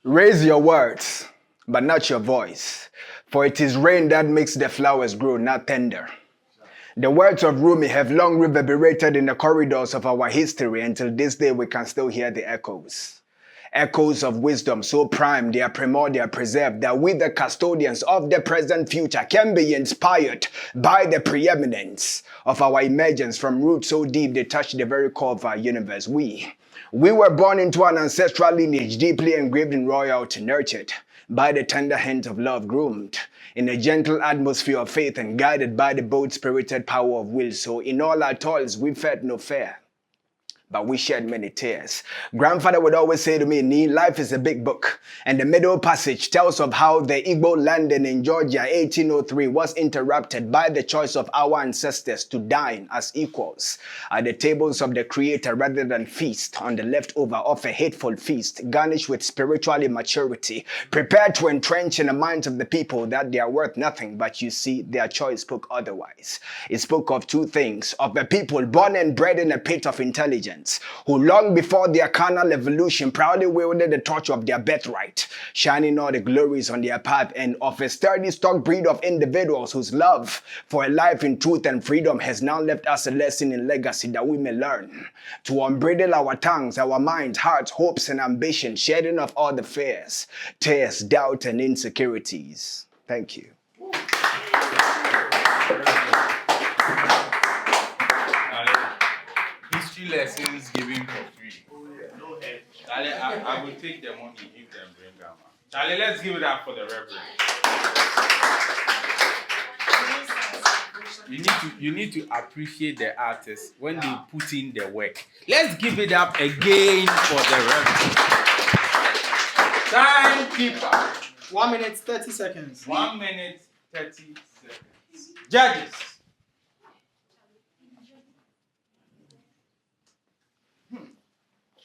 Raise your words, but not your voice, for it is rain that makes the flowers grow, not thunder. The words of Rumi have long reverberated in the corridors of our history. Until this day we can still hear the echoes. Echoes of wisdom so prime, they are primordial preserved, that we the custodians of the present future can be inspired by the preeminence of our emergence from roots so deep they touch the very core of our universe. We were born into an ancestral lineage deeply engraved in royalty, nurtured by the tender hand of love, groomed in a gentle atmosphere of faith and guided by the bold-spirited power of will. So in all our toils we fed no fear, but we shed many tears. Grandfather would always say to me, "Nee, life is a big book." And the middle passage tells of how the Igbo landing in Georgia 1803 was interrupted by the choice of our ancestors to dine as equals at the tables of the Creator rather than feast on the leftover of a hateful feast, garnished with spiritual immaturity, prepared to entrench in the minds of the people that they are worth nothing. But you see, their choice spoke otherwise. It spoke of two things: of a people born and bred in a pit of intelligence, who long before their carnal evolution proudly wielded the torch of their birthright, shining all the glories on their path, and of a sturdy stock breed of individuals whose love for a life in truth and freedom has now left us a lesson in legacy that we may learn to unbridle our tongues, our minds, hearts, hopes, and ambition, shedding of all the fears, tears, doubt, and insecurities. Thank you. History lessons given for free. Charlie, I will take the money if them bring them. Charlie, let's give it up for the Reverend. You need to appreciate the artists when they put in the work. Let's give it up again for the Reverend. Timekeeper. 1 minute, 30 seconds. 1 minute, 30 seconds. Judges.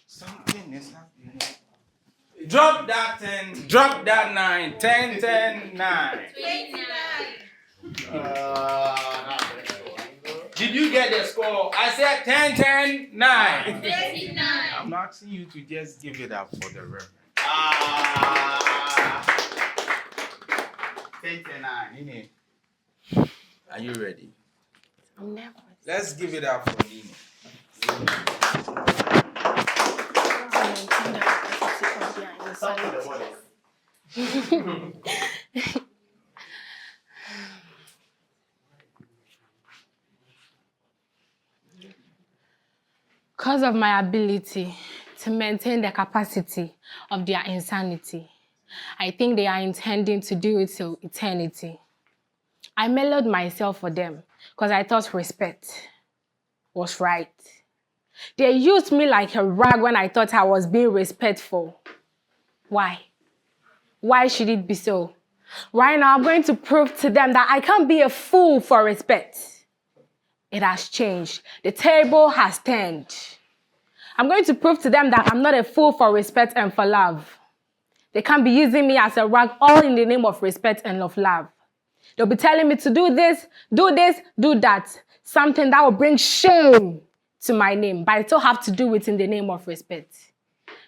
Something is happening. Drop that 10, drop that 9, 10, 10, 9. 29. Did you get the score? I said 10, 10, 9. 29. I'm asking you to just give it up for the Reverend. 10, 10, 9. Nene, are you ready? I'm nervous. Let's give it up for Nene. Because of my ability to maintain the capacity of their insanity, I think they are intending to do it till eternity. I mellowed myself for them because I thought respect was right. They used me like a rag when I thought I was being respectful. Why? Why should it be so? Right now, I'm going to prove to them that I can't be a fool for respect. It has changed. The table has turned. I'm going to prove to them that I'm not a fool for respect and for love. They can't be using me as a rag, all in the name of respect and of love. They'll be telling me to do this, do that. Something that will bring shame to my name, but I still have to do it in the name of respect.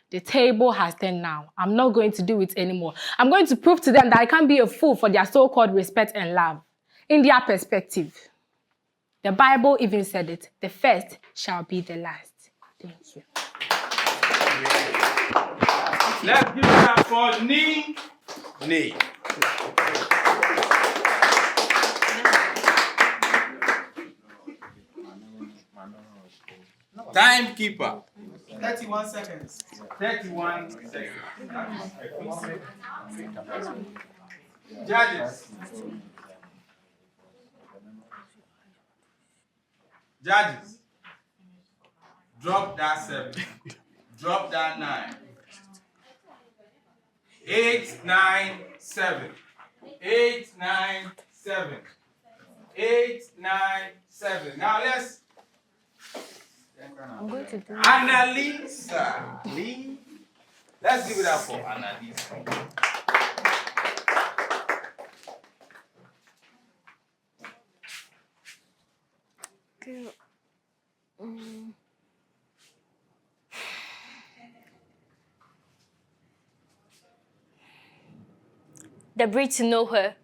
The table has turned now. I'm not going to do it anymore. I'm going to prove to them that I can't be a fool for their so-called respect and love. In their perspective. The Bible even said it. The first shall be the last. Thank you. Let's give it up for Nee. Nee. Timekeeper. 31 seconds. 31 seconds. Judges. Judges. Drop that 7. Drop that 9. 8, 9, 7. 8, 9, 7. 8, 9, 7. Now let's. I'm going to do Annalisa. Lee. Let's give it up for Annalisa. The breed to know her.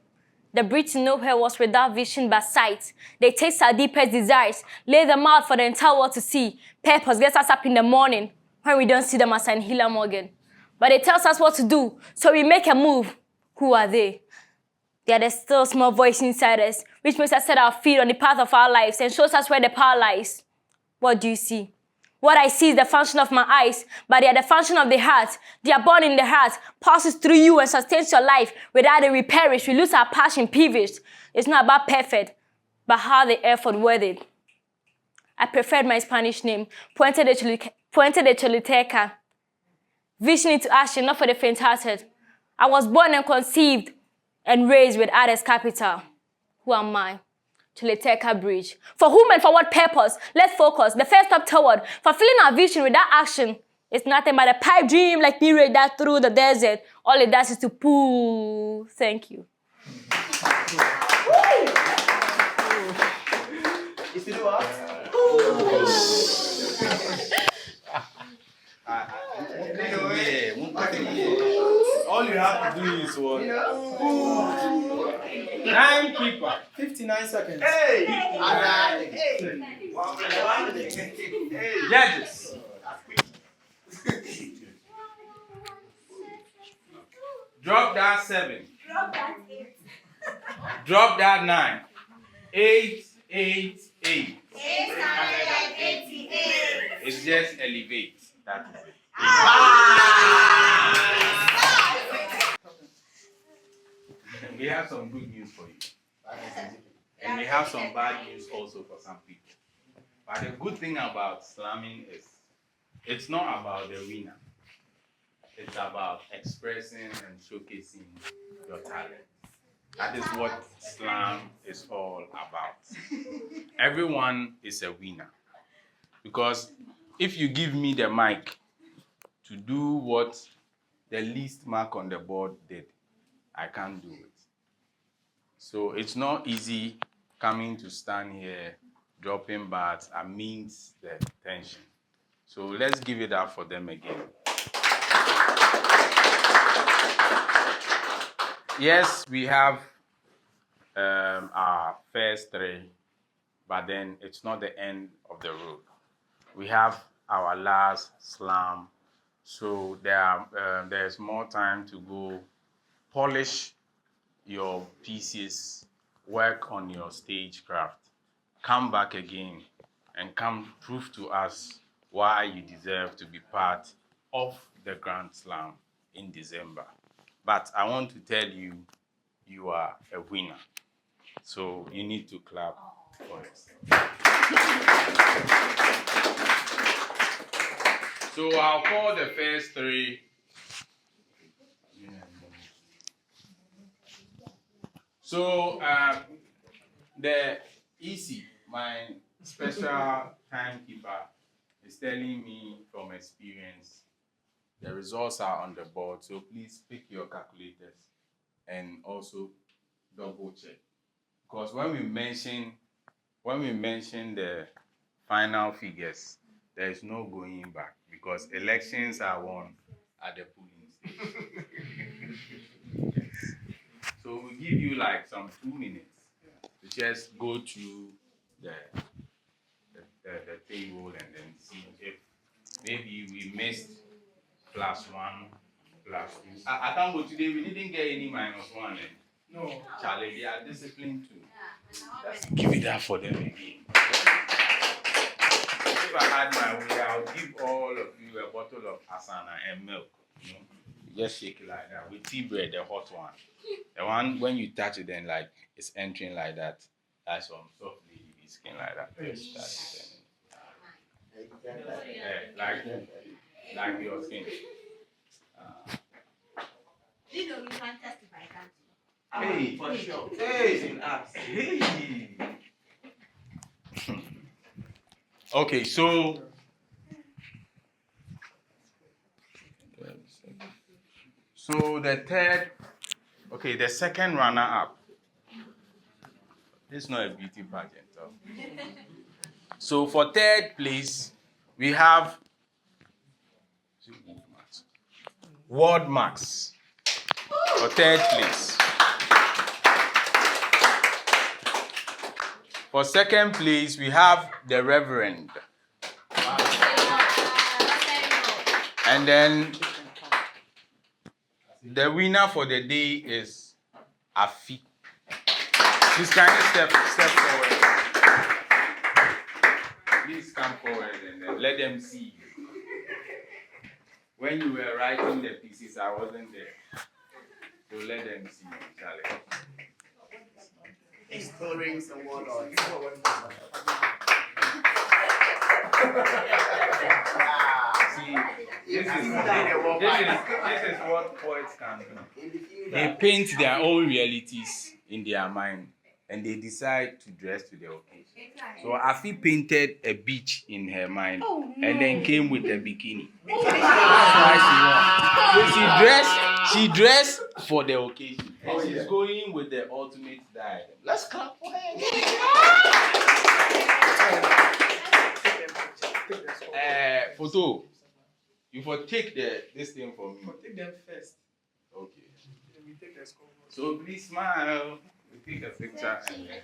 The breed to know her was without vision but sight. They taste our deepest desires, lay them out for the entire world to see. Purpose gets us up in the morning when we don't see them as an Hila Morgan. But it tells us what to do, so we make a move. Who are they? They are the still small voice inside us, which makes us set our feet on the path of our lives and shows us where the power lies. What do you see? What I see is the function of my eyes, but they are the function of the heart. They are born in the heart, passes through you and sustains your life. Without it, we perish. We lose our passion, peevish. It's not about perfect, but how the effort worth it. I preferred my Spanish name, Puente de Choliteca. Vision into action, not for the faint-hearted. I was born and conceived and raised with artist capital. Who am I? Choliteca Bridge. For whom and for what purpose? Let's focus. The first step toward fulfilling our vision without action is nothing but a pipe dream like me right that through the desert. All it does is to poo. Thank you. Is it what? All you have to do is what? Timekeeper. 59 seconds. Judges. Drop that 7. Drop that 9. 8, 8, 8. 888. It's just elevate. That is it. We have some good news for you. And we have some bad news also for some people. But the good thing about slamming is it's not about the winner. It's about expressing and showcasing your talent. That is what slam is all about. Everyone is a winner. Because if you give me the mic to do what the least mark on the board did, I can't do it. So it's not easy coming to stand here, dropping bars amidst the tension. So let's give it up for them again. Yes, we have our first 3, but then it's not the end of the road. We have our last slam, so there's more time to go polish your pieces, work on your stagecraft, come back again and come prove to us why you deserve to be part of the Grand Slam in December. But I want to tell you, you are a winner. So you need to clap for us. So I'll call the first 3. So the EC, my special timekeeper is telling me from experience the results are on the board, so please pick your calculators and also double check. Because when we mention the final figures, there is no going back because elections are won at the polling station. Yes. So we give you like some 2 minutes to just go through the table and then see if maybe we missed +1, +2. I can't go today. We didn't get any -1. No. Charlie, they are disciplined too. Let's give it up for them again. If I had my way, I would give all of you a bottle of asana and milk. You know, you just shake it like that with tea bread, the hot one. The one when you touch it and like it's entering like that. That's some soft lady skin like that. Just touch it like your skin. Hey, for sure. Hey, hey. Okay, so the second runner-up. This is not a beauty pageant. So for third place, we have World Max. For third place. For second place, we have the Reverend. And then the winner for the day is Afi. Please can you step forward? Please come forward and then let them see you. When you were writing the pieces, I wasn't there. So let them see you, Charlie. Exploring the world. See, this is what poets can do. They paint their own realities in their mind and they decide to dress to the occasion. So Afi painted a beach in her mind and then came with a bikini. That's why she won. So she dressed for the occasion. And she's going with the ultimate diadem. Let's clap for her. Photo. You for take this thing for me. Take them first. Okay. Then we take the score. So please smile. We take a picture and then.